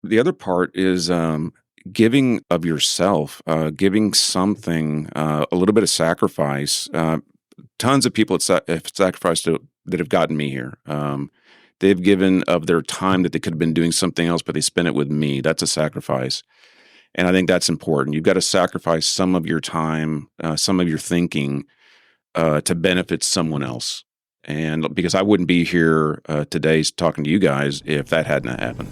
the other part is giving of yourself, giving something, a little bit of sacrifice. Tons of people have sacrificed that have gotten me here. They've given of their time that they could have been doing something else, but they spent it with me. That's a sacrifice. And I think that's important. You've got to sacrifice some of your time, some of your thinking to benefit someone else. And because I wouldn't be here today talking to you guys if that hadn't happened.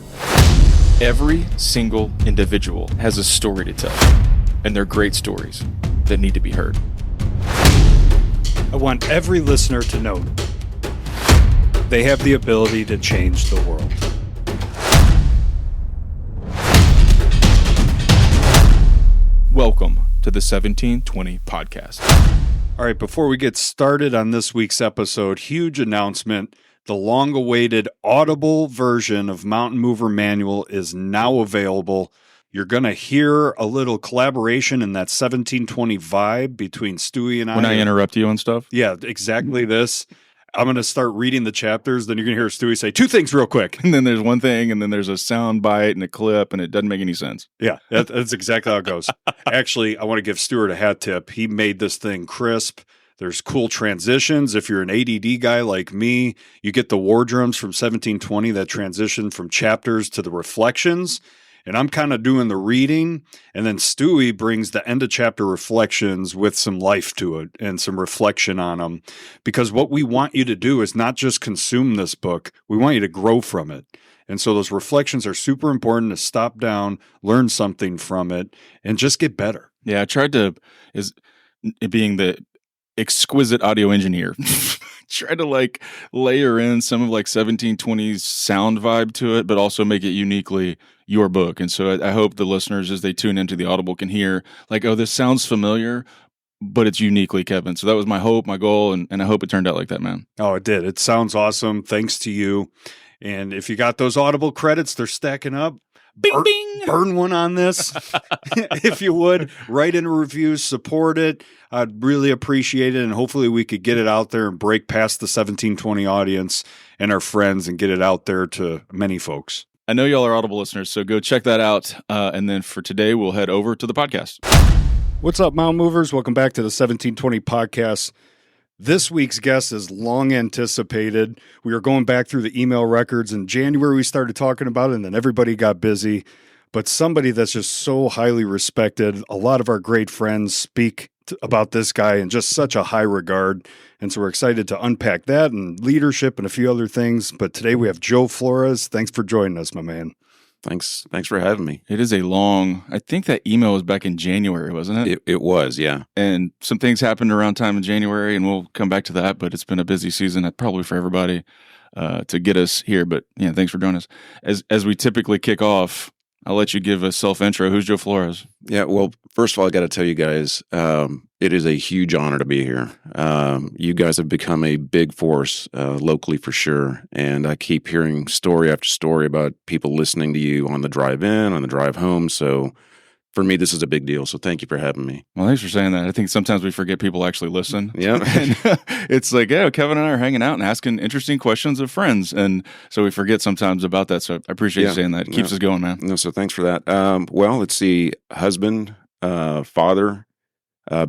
Every single individual has a story to tell, and they're great stories that need to be heard. I want every listener to know they have the ability to change the world. Welcome to the 1720 podcast. All right, before we get started on this week's episode, huge announcement. The long-awaited Audible version of Mountain Mover Manual is now available. You're going to hear a little collaboration in that 1720 vibe between Stewie and I. When I interrupt you and stuff? Yeah, exactly this. I'm going to start reading the chapters, then you're going to hear Stewie say two things real quick. And then there's one thing, and then there's a sound bite and a clip, and it doesn't make any sense. Yeah, that's exactly how it goes. Actually, I want to give Stuart a hat tip. He made this thing crisp. There's cool transitions. If you're an ADD guy like me, you get the war drums from 1720 that transition from chapters to the reflections. And I'm kind of doing the reading. And then Stewie brings the end of chapter reflections with some life to it and some reflection on them. Because what we want you to do is not just consume this book. We want you to grow from it. And so those reflections are super important to stop down, learn something from it, and just get better. Yeah, I tried to, being the exquisite audio engineer, try to like layer in some of like 1720's sound vibe to it, but also make it uniquely your book. And so I hope the listeners, as they tune into the Audible, can hear like, oh, this sounds familiar, but it's uniquely Kevin. So that was my hope, my goal, and I hope it turned out like that, man. Oh, it did. It sounds awesome. Thanks to you. And if you got those Audible credits, they're stacking up. Bing, bing. Burn one on this, if you would. Write in a review, support it. I'd really appreciate it, and hopefully we could get it out there and break past the 1720 audience and our friends and get it out there to many folks. I know y'all are Audible listeners, so go check that out. And then for today, we'll head over to the podcast. What's up, Mountain Movers? Welcome back to the 1720 podcast. This week's guest is long anticipated. We were going back through the email records. In January, we started talking about it, and then everybody got busy. But somebody that's just so highly respected. A lot of our great friends speak about this guy in just such a high regard. And so we're excited to unpack that and leadership and a few other things. But today we have Joe Flores. Thanks for joining us, my man. Thanks for having me. It is a long, I think that email was back in January, wasn't it? It was, yeah. And some things happened around time in January, and we'll come back to that, but it's been a busy season, probably for everybody, to get us here. But yeah, thanks for joining us. As we typically kick off, I'll let you give a self-intro. Who's Joe Flores? Yeah, well, first of all, I got to tell you guys, it is a huge honor to be here. You guys have become a big force locally for sure, and I keep hearing story after story about people listening to you on the drive in, on the drive home, so for me, this is a big deal, so thank you for having me. Well, thanks for saying that. I think sometimes we forget people actually listen. Yeah. And it's like, yeah, Kevin and I are hanging out and asking interesting questions of friends, and so we forget sometimes about that, so I appreciate you saying that. It keeps us going, man. No, so thanks for that. Well, let's see, husband, father,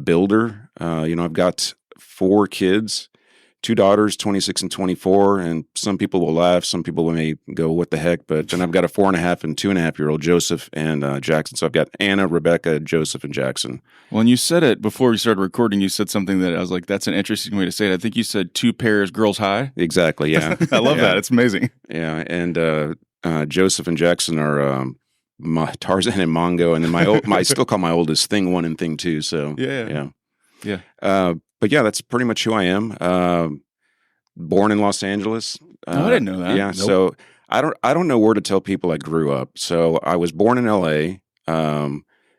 builder. I've got 4 kids, 2 daughters, 26 and 24, and some people will laugh. Some people may go, what the heck? But then I've got a 4.5 and 2.5-year-old, Joseph and Jackson. So I've got Anna, Rebecca, Joseph, and Jackson. Well, and you said it before we started recording, you said something that I was like, that's an interesting way to say it. I think you said 2 pairs, girls high. Exactly, yeah. I love that. It's amazing. Yeah, and Joseph and Jackson are my Tarzan and Mongo, and then I still call my oldest Thing 1 and Thing 2. So yeah. But yeah, that's pretty much who I am. Born in Los Angeles. I didn't know that. Yeah, nope. So I don't know where to tell people I grew up. So I was born in L.A.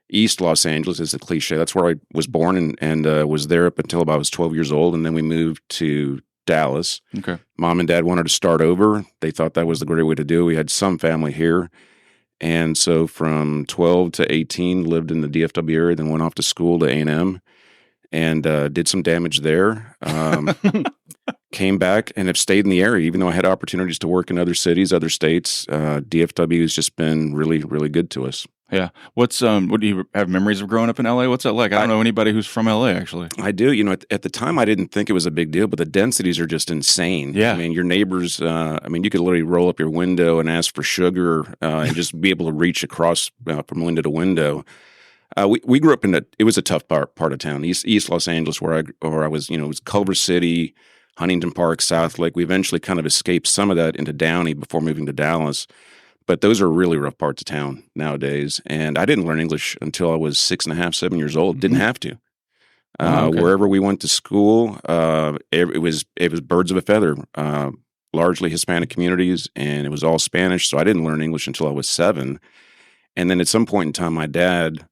East Los Angeles is the cliche. That's where I was born and was there up until about I was 12 years old, and then we moved to Dallas. Okay. Mom and Dad wanted to start over. They thought that was the great way to do it. We had some family here. And so from 12 to 18, lived in the DFW area, then went off to school to A&M and did some damage there. came back and have stayed in the area, even though I had opportunities to work in other cities, other states. DFW has just been really, really good to us. Yeah. What do you have memories of growing up in LA? What's that like? I don't know anybody who's from LA, actually. I do. At the time, I didn't think it was a big deal, but the densities are just insane. Yeah. I mean, your neighbors, you could literally roll up your window and ask for sugar and just be able to reach across from window to window. We grew up it was a tough part of town, East Los Angeles, where I was, it was Culver City, Huntington Park, South Lake. We eventually kind of escaped some of that into Downey before moving to Dallas. But those are really rough parts of town nowadays. And I didn't learn English until I was 6.5, 7 years old. Didn't have to. Okay. Wherever we went to school, it was birds of a feather, largely Hispanic communities, and it was all Spanish. So I didn't learn English until I was 7. And then at some point in time, my dad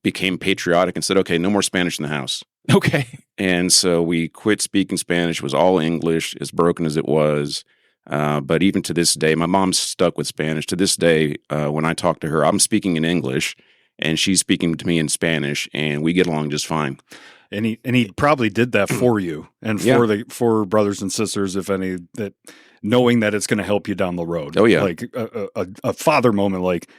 became patriotic and said, okay, no more Spanish in the house. Okay. And so we quit speaking Spanish. It was all English, as broken as it was. But even to this day, my mom's stuck with Spanish. To this day, when I talk to her, I'm speaking in English, and she's speaking to me in Spanish, and we get along just fine. And he probably did that for you and for brothers and sisters, if any, that knowing that it's going to help you down the road. Oh yeah, like a father moment, like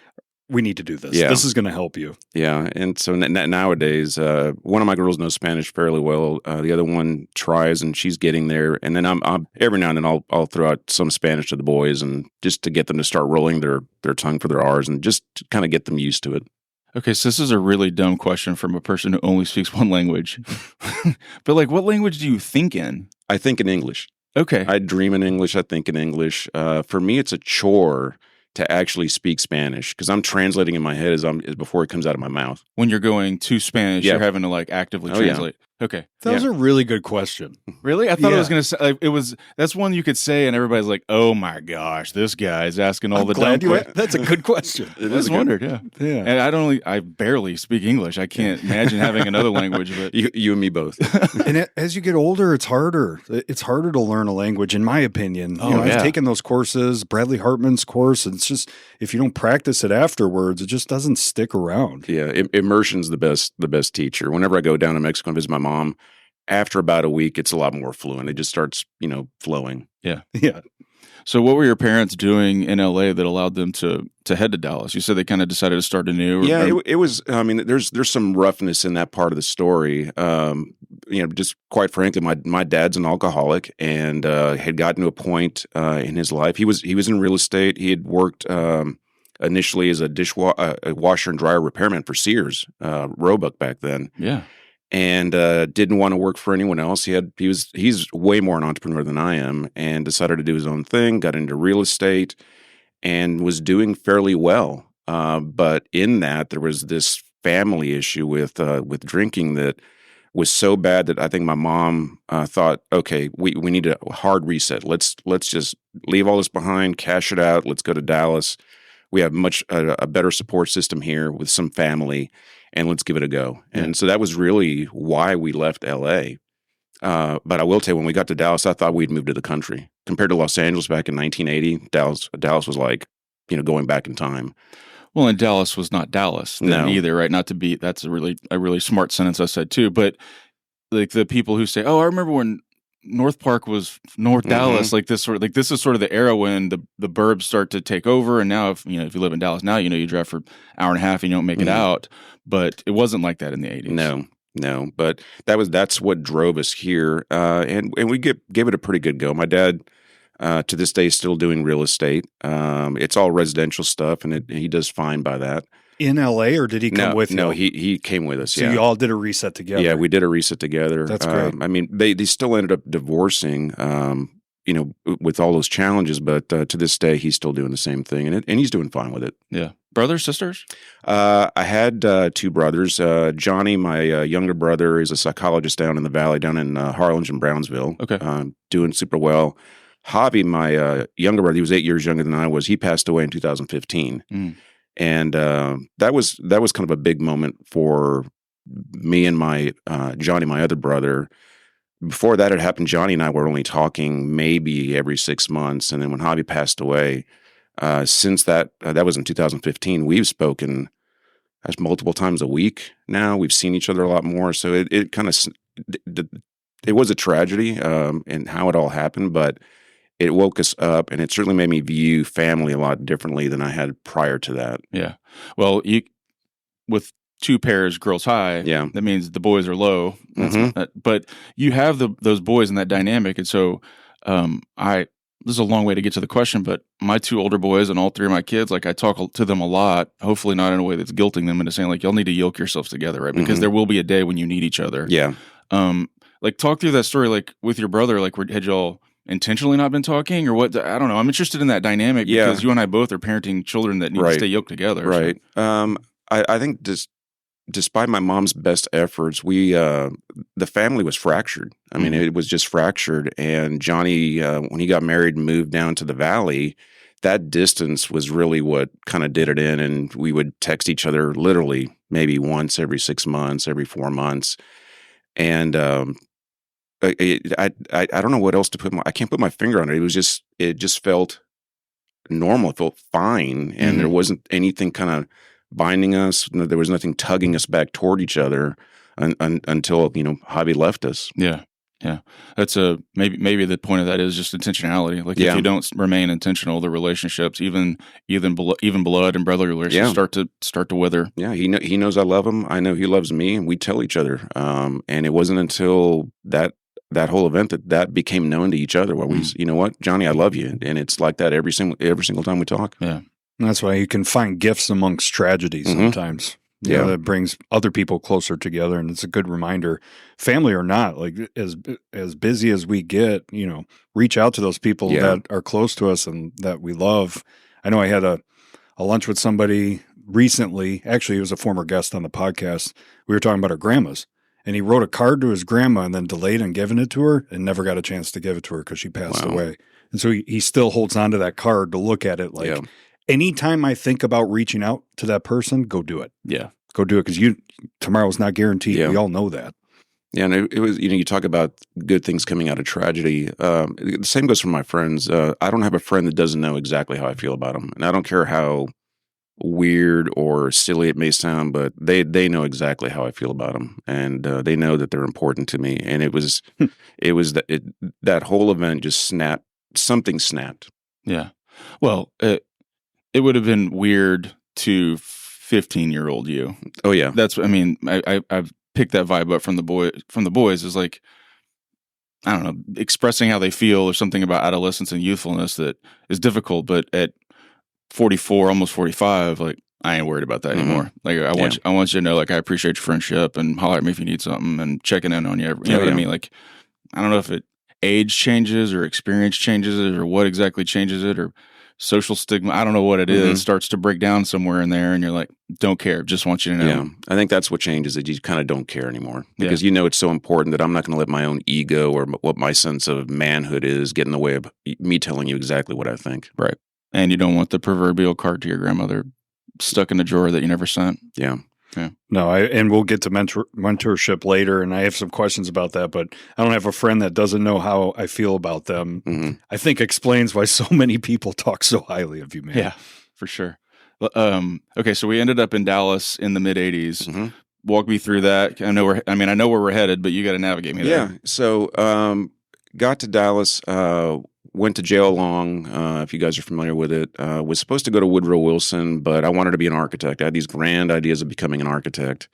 we need to do this. Yeah. This is going to help you. Yeah, and so nowadays, one of my girls knows Spanish fairly well. The other one tries, and she's getting there. And then I'm every now and then I'll throw out some Spanish to the boys, and just to get them to start rolling their tongue for their R's, and just to kind of get them used to it. Okay, so this is a really dumb question from a person who only speaks one language. But like, what language do you think in? I think in English. Okay. I dream in English. I think in English. For me, it's a chore to actually speak Spanish because I'm translating in my head as before it comes out of my mouth. When you're going to Spanish, Yeah. you're having to like actively translate. Okay. That was a really good question. Really? I thought Yeah. I was going to say that's one you could say and everybody's like, "Oh my gosh, this guy's asking all I'm the glad dumb questions." That's a good question. I just wondered, yeah. Yeah. And I barely speak English. I can't imagine having another language, but You and me both. And as you get older, it's harder. It's harder to learn a language, in my opinion. Oh, yeah. I've taken those courses, Bradley Hartman's course. And it's just, if you don't practice it afterwards, it just doesn't stick around. Yeah, immersion's the best teacher. Whenever I go down to Mexico and visit my mom, after about a week, it's a lot more fluent. It just starts, flowing. yeah. Yeah. So what were your parents doing in LA that allowed them to head to Dallas? You said they kind of decided to start anew. Yeah, it was. I mean, there's some roughness in that part of the story. Just quite frankly, my dad's an alcoholic and had gotten to a point in his life. He was in real estate. He had worked initially as a washer and dryer repairman for Sears, Roebuck back then. Yeah. And didn't want to work for anyone else. He's way more an entrepreneur than I am, and decided to do his own thing. Got into real estate, and was doing fairly well. But in that, there was this family issue with drinking that was so bad that I think my mom thought, okay, we need a hard reset. Let's just leave all this behind, cash it out. Let's go to Dallas. We have much a better support system here with some family. And let's give it a go. Yeah. And so that was really why we left LA. But I will tell you, when we got to Dallas, I thought we'd moved to the country. Compared to Los Angeles back in 1980, Dallas was like, going back in time. Well, and Dallas was not Dallas then either, right? Not to be, that's a really smart sentence I said too. But like the people who say, "Oh, I remember when North Park was North Dallas," like this is sort of the era when the burbs start to take over. And now if you live in Dallas now, you drive for an hour and a half and you don't make it out. But it wasn't like that in the 80s. No. But that's what drove us here. And we gave it a pretty good go. My dad, to this day, is still doing real estate. It's all residential stuff, and he does fine by that. In LA, or did he come with you? No, he came with us. So you all did a reset together. Yeah, we did a reset together. That's great. I mean, they still ended up divorcing, with all those challenges. But to this day, he's still doing the same thing, and he's doing fine with it. Yeah. Brothers, sisters? I had 2 brothers. Johnny, my younger brother, is a psychologist down in the Valley, down in Harlingen, Brownsville. Okay. Doing super well. Javi, my younger brother, he was 8 years younger than I was. He passed away in 2015. And that was kind of a big moment for me and my Johnny, my other brother. Before that had happened, Johnny and I were only talking maybe every 6 months. And then when Javi passed away, since that was in 2015, we've spoken multiple times a week now. We've seen each other a lot more. So it kind of it was a tragedy, and how it all happened, but it woke us up, and it certainly made me view family a lot differently than I had prior to that. Yeah. Well, with two pairs girls high, Yeah. that means the boys are low. But you have those boys in that dynamic, and so this is a long way to get to the question, but my two older boys and all three of my kids, like I talk to them a lot, hopefully not in a way that's guilting them into saying like, y'all need to yoke yourselves together, right? Because there will be a day when you need each other. Yeah. Like talk through that story, like with your brother, like had y'all intentionally not been talking or what? I don't know. I'm interested in that dynamic because you and I both are parenting children that need to stay yoked together. Right. So. I think despite my mom's best efforts, the family was fractured. I mean, it was just fractured. And Johnny, when he got married and moved down to the valley, that distance was really what kind of did it in. And we would text each other literally maybe once every 6 months, every 4 months. And I don't know what else to I can't put my finger on it. It just felt normal. It felt fine. And there wasn't anything kind of binding us. There was nothing tugging us back toward each other until Javi left us. Yeah. That's maybe the point of that is just intentionality. Like if you don't remain intentional, the relationships, even blood and brotherly relationships, start to wither. Yeah, he knows I love him. I know he loves me, and we tell each other. And it wasn't until that whole event that became known to each other. Where we, you know what, Johnny, I love you, and it's like that every single time we talk. Yeah. That's why you can find gifts amongst tragedies sometimes. Yeah, that brings other people closer together, and it's a good reminder, family or not, like as busy as we get, reach out to those people that are close to us and that we love. I know I had a lunch with somebody recently. Actually, he was a former guest on the podcast. We were talking about our grandmas, and he wrote a card to his grandma and then delayed on giving it to her and never got a chance to give it to her because she passed away. And so he still holds on to that card to look at it like, anytime I think about reaching out to that person, go do it. Yeah. Go do it because tomorrow's not guaranteed. Yeah. We all know that. Yeah, and it was, you talk about good things coming out of tragedy. The same goes for my friends. I don't have a friend that doesn't know exactly how I feel about them. And I don't care how weird or silly it may sound, but they know exactly how I feel about them. And they know that they're important to me. And it was that whole event just snapped. Something snapped. Yeah. Well, it would have been weird to 15-year-old you. Oh yeah. I've picked that vibe up from the boys is like, I don't know, expressing how they feel or something about adolescence and youthfulness that is difficult, but at 44, almost 45, like I ain't worried about that anymore. Like I want you to know, like I appreciate your friendship and holler at me if you need something and checking in on you. You know what I mean? Like I don't know if age changes or experience changes it or what exactly changes it or social stigma. I don't know what it is. Starts to break down somewhere in there, and you're like, don't care. Just want you to know. Yeah, I think that's what changes it. You kind of don't care anymore because it's so important that I'm not going to let my own ego or what my sense of manhood is get in the way of me telling you exactly what I think. Right, and you don't want the proverbial card to your grandmother stuck in a drawer that you never sent. Yeah. Yeah. No, and we'll get to mentorship later, and I have some questions about that, but I don't have a friend that doesn't know how I feel about them. I think explains why so many people talk so highly of you, man. Yeah, for sure. Okay, so we ended up in Dallas in the mid-'80s. Walk me through that. I know where we're headed, but you got to navigate me there. Yeah, so got to Dallas, went to jail long, if you guys are familiar with it. Was supposed to go to Woodrow Wilson, but I wanted to be an architect. I had these grand ideas of becoming an architect.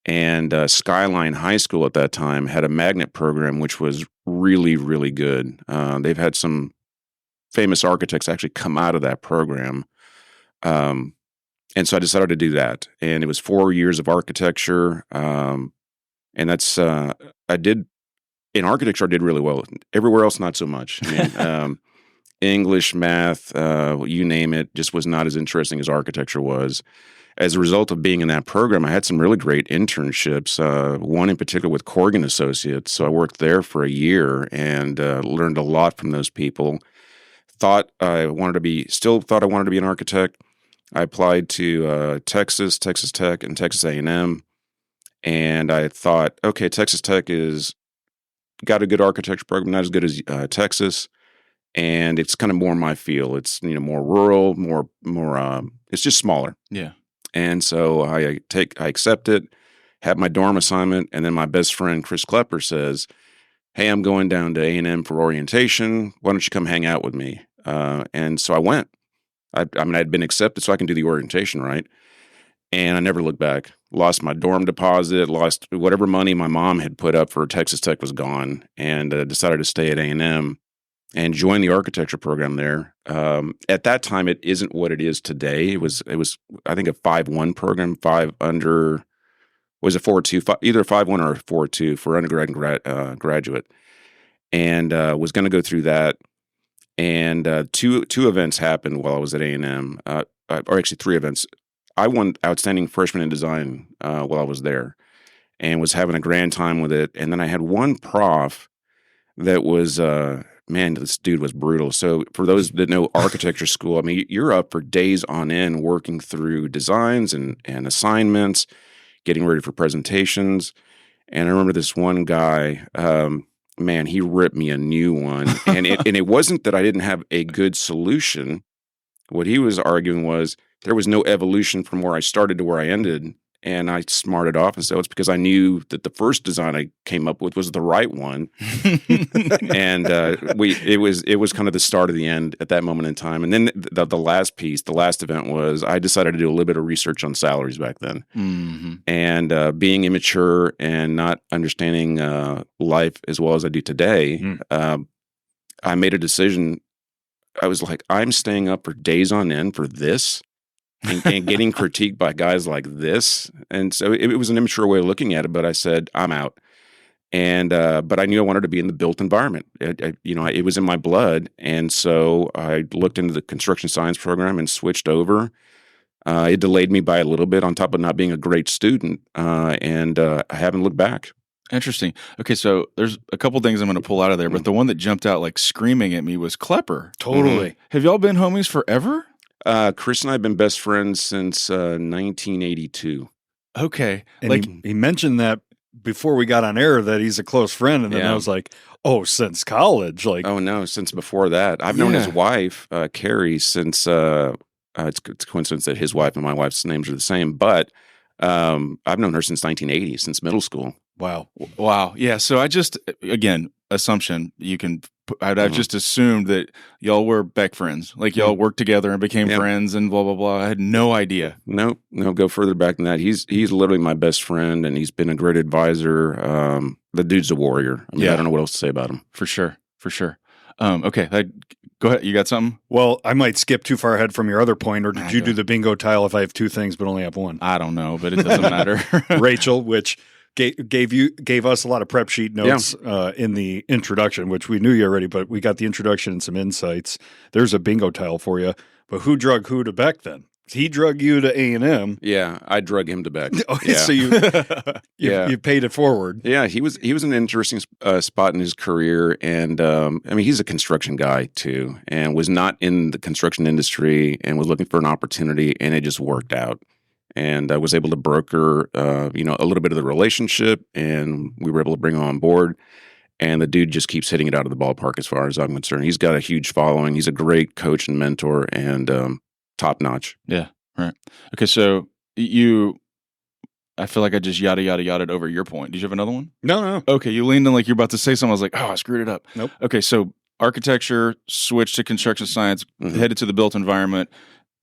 And Skyline High School at that time had a magnet program, which was really, really good. They've had some famous architects actually come out of that program. And so I decided to do that. And it was 4 years of architecture. And that's, in architecture, I did really well. Everywhere else, not so much. I mean, English, math, you name it, just was not as interesting as architecture was. As a result of being in that program, I had some really great internships, one in particular with Corrigan Associates. So I worked there for a year and learned a lot from those people. Thought I wanted to be an architect. I applied to Texas Tech, and Texas A&M. And I thought, okay, Texas Tech is got a good architecture program, not as good as Texas, and it's kind of more my feel. It's more rural, more. It's just smaller. Yeah. And so I accept it, have my dorm assignment, and then my best friend Chris Klepper says, hey, I'm going down to A&M for orientation. Why don't you come hang out with me? And so I went. I mean, I'd been accepted, so I can do the orientation, right? And I never looked back. Lost my dorm deposit, lost whatever money my mom had put up for Texas Tech was gone, and decided to stay at A&M and join the architecture program there. At that time, it isn't what it is today. It was I think a 5-1 program, 5 under, was a 4-2, either a 5-1 or a 4-2 for undergrad and graduate, and was going to go through that. And two events happened while I was at A&M, or actually 3 events. I won Outstanding Freshman in Design while I was there and was having a grand time with it. And then I had one prof that was, man, this dude was brutal. So for those that know architecture school, I mean, you're up for days on end working through designs and assignments, getting ready for presentations. And I remember this one guy, man, he ripped me a new one. And it wasn't that I didn't have a good solution. What he was arguing was there was no evolution from where I started to where I ended. And I smarted off and said, it's because I knew that the first design I came up with was the right one. And it was kind of the start of the end at that moment in time. And then the last piece, the last event was I decided to do a little bit of research on salaries back then. Mm-hmm. And being immature and not understanding life as well as I do today, I made a decision. I was like, I'm staying up for days on end for this. and getting critiqued by guys like this. And so it was an immature way of looking at it, but I said, I'm out. And, but I knew I wanted to be in the built environment. It was in my blood. And so I looked into the construction science program and switched over. It delayed me by a little bit on top of not being a great student. And I haven't looked back. Interesting. Okay, so there's a couple things I'm going to pull out of there, but the one that jumped out like screaming at me was Klepper. Totally. Have y'all been homies forever? Chris and I have been best friends since 1982. Okay. And he mentioned that before we got on air that he's a close friend. And then I was like, oh, since college. Oh, no, since before that. I've known his wife, Carey, since it's a coincidence that his wife and my wife's names are the same. But I've known her since 1980, since middle school. Wow. Yeah. So I just, again, assumption, I've just assumed that y'all were back friends. Like y'all worked together and became friends and blah, blah, blah. I had no idea. No, go further back than that. He's literally my best friend and he's been a great advisor. The dude's a warrior. I mean, I don't know what else to say about him. For sure. Okay. Go ahead. You got something? Well, I might skip too far ahead from your other point, or did you do the bingo tile if I have 2 things but only have 1? I don't know, but it doesn't matter. Rachel, which gave us a lot of prep sheet notes in the introduction, which we knew you already, but we got the introduction and some insights. There's a bingo tile for you. But who drug who to Beck then? He drug you to A&M. Yeah, I drug him to Beck. So you paid it forward. Yeah, he was an interesting spot in his career, and I mean he's a construction guy too, and was not in the construction industry and was looking for an opportunity, and it just worked out. And I was able to broker, a little bit of the relationship, and we were able to bring him on board. And the dude just keeps hitting it out of the ballpark as far as I'm concerned. He's got a huge following. He's a great coach and mentor, and top notch. Yeah, right. Okay, so I feel like I just yada over your point. Did you have another one? No. Okay, you leaned in like you're about to say something. I was like, oh, I screwed it up. Nope. Okay, so architecture, switched to construction science, headed to the built environment,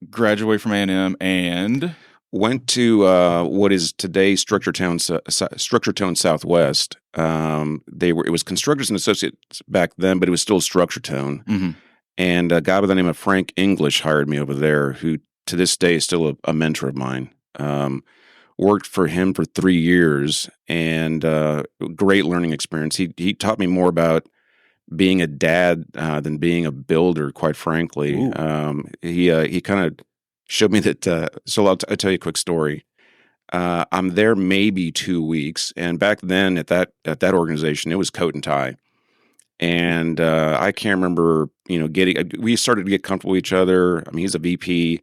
graduate from A&M, and went to what is today Structure Tone Southwest. It was Constructors and Associates back then, but it was still Structure Tone. Mm-hmm. And a guy by the name of Frank English hired me over there, who to this day is still a mentor of mine. Worked for him for 3 years, and great learning experience. He taught me more about being a dad than being a builder, quite frankly. He kind of showed me that. So I'll tell you a quick story. I'm there maybe 2 weeks, and back then at that organization, it was coat and tie. And I can't remember, we started to get comfortable with each other. I mean, he's a VP,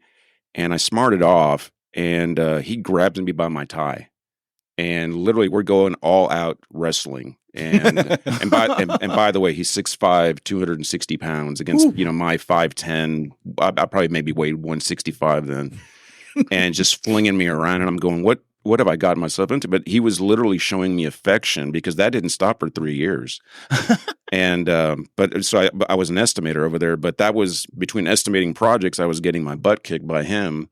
and I smarted off, and he grabbed me by my tie, and literally we're going all out wrestling. And by the way, he's 6'5", 260 pounds against my 5'10". I probably maybe weighed 165 then, and just flinging me around. And I'm going, what what have I gotten myself into? But he was literally showing me affection because that didn't stop for 3 years. And I was an estimator over there, but that was between estimating projects, I was getting my butt kicked by him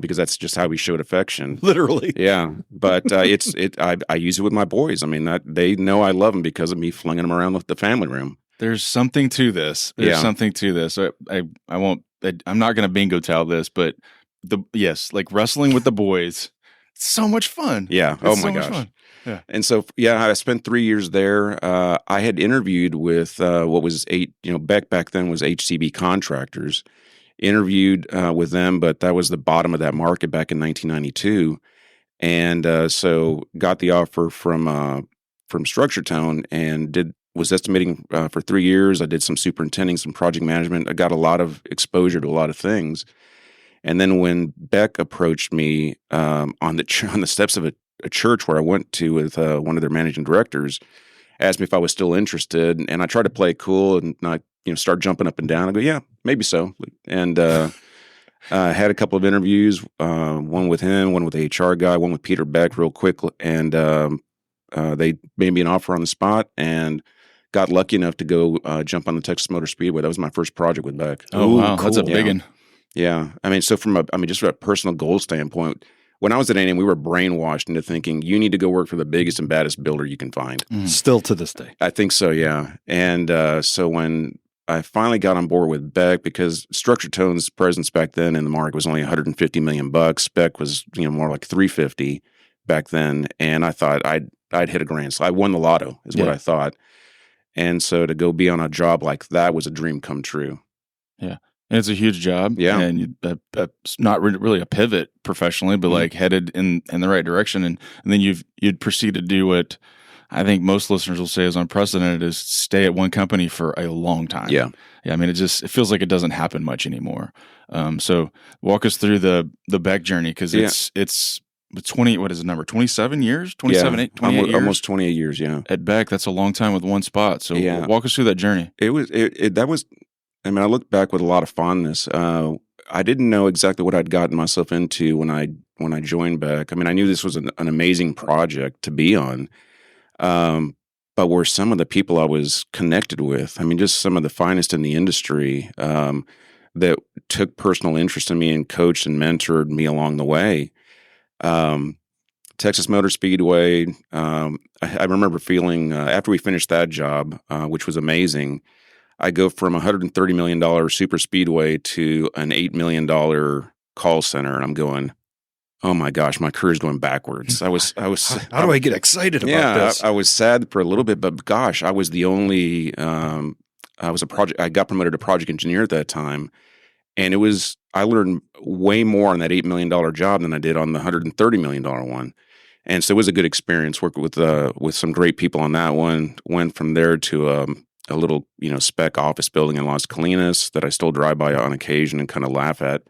because that's just how we showed affection. Literally. Yeah, but I use it with my boys. I mean, they know I love them because of me flinging them around the family room. There's something to this. There's something to this. I won't. I'm not going to bingo tell this, but like wrestling with the boys, it's so much fun. Yeah. It's oh so my much gosh. fun. Yeah. And so I spent 3 years there. I had interviewed with what was Beck back then was HCB Contractors. Interviewed with them, but that was the bottom of that market back in 1992, and so got the offer from Structure Tone and was estimating for 3 years. I did some superintending, some project management. I got a lot of exposure to a lot of things. And then when Beck approached me on the steps of a church where I went to with one of their managing directors, asked me if I was still interested, and I tried to play it cool and not start jumping up and down. I go, yeah, maybe so. And had a couple of interviews, one with him, one with the HR guy, one with Peter Beck real quick. And they made me an offer on the spot and got lucky enough to go jump on the Texas Motor Speedway. That was my first project with Beck. Oh, wow. Cool. That's a big one. Yeah. I mean, so just from a personal goal standpoint, when I was at A&M, we were brainwashed into thinking you need to go work for the biggest and baddest builder you can find. Still to this day. I think so, yeah. And so when I finally got on board with Beck, because Structure Tone's presence back then in the market was only $150 million. Beck was more like 350 back then, and I thought I'd hit a grand slam. I won the lotto, is what I thought. And so to go be on a job like that was a dream come true. Yeah. And it's a huge job. Yeah. And that's not really a pivot professionally, but like headed in the right direction. And then you'd proceed to do what I think most listeners will say is unprecedented, is stay at one company for a long time. Yeah. Yeah. I mean, it feels like it doesn't happen much anymore. So walk us through the Beck journey, because it's 20, what is the number? 27 years? 28 years? Almost 28 years, yeah. At Beck, that's a long time with one spot. So walk us through that journey. I mean, I look back with a lot of fondness. I didn't know exactly what I'd gotten myself into when I joined Beck. I mean, I knew this was an amazing project to be on, but were some of the people I was connected with, I mean, just some of the finest in the industry that took personal interest in me and coached and mentored me along the way. Texas Motor Speedway, I remember feeling, after we finished that job, which was amazing, I go from $130 million super speedway to an $8 million call center, and I'm going, oh my gosh, my career's going backwards. I was. How do I get excited about this? I was sad for a little bit, but gosh, I was the only. I got promoted to project engineer at that time, and I learned way more on that $8 million job than I did on the $130 million one. And so it was a good experience working with some great people on that one. Went from there to a little, spec office building in Las Colinas that I still drive by on occasion and kind of laugh at,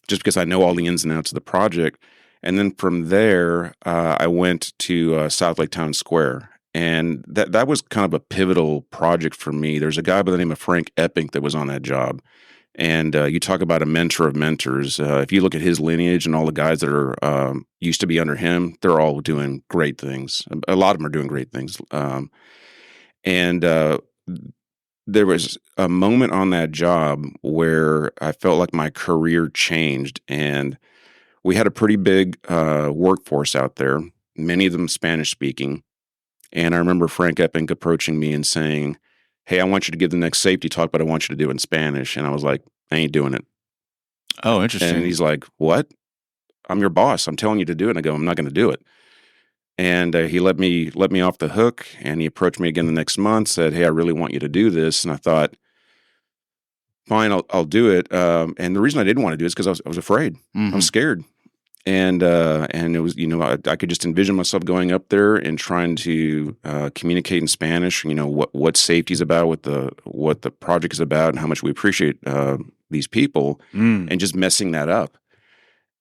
just because I know all the ins and outs of the project. And then from there, I went to South Lake Town Square, and that was kind of a pivotal project for me. There's a guy by the name of Frank Epping that was on that job. And you talk about a mentor of mentors. If you look at his lineage and all the guys that are used to be under him, they're all doing great things. A lot of them are doing great things. And there was a moment on that job where I felt like my career changed. And we had a pretty big workforce out there, many of them Spanish speaking. And I remember Frank Epping approaching me and saying, hey, I want you to give the next safety talk, but I want you to do it in Spanish. And I was like, I ain't doing it. Oh, interesting. And he's like, what? I'm your boss. I'm telling you to do it. And I go, I'm not going to do it. And he let me off the hook, and he approached me again the next month, said, hey, I really want you to do this. And I thought, fine, I'll do it. And the reason I didn't want to do it is because I was afraid. Mm-hmm. I was scared. And it was, I could just envision myself going up there and trying to communicate in Spanish, what safety is about, what the project is about, and how much we appreciate these people, and just messing that up.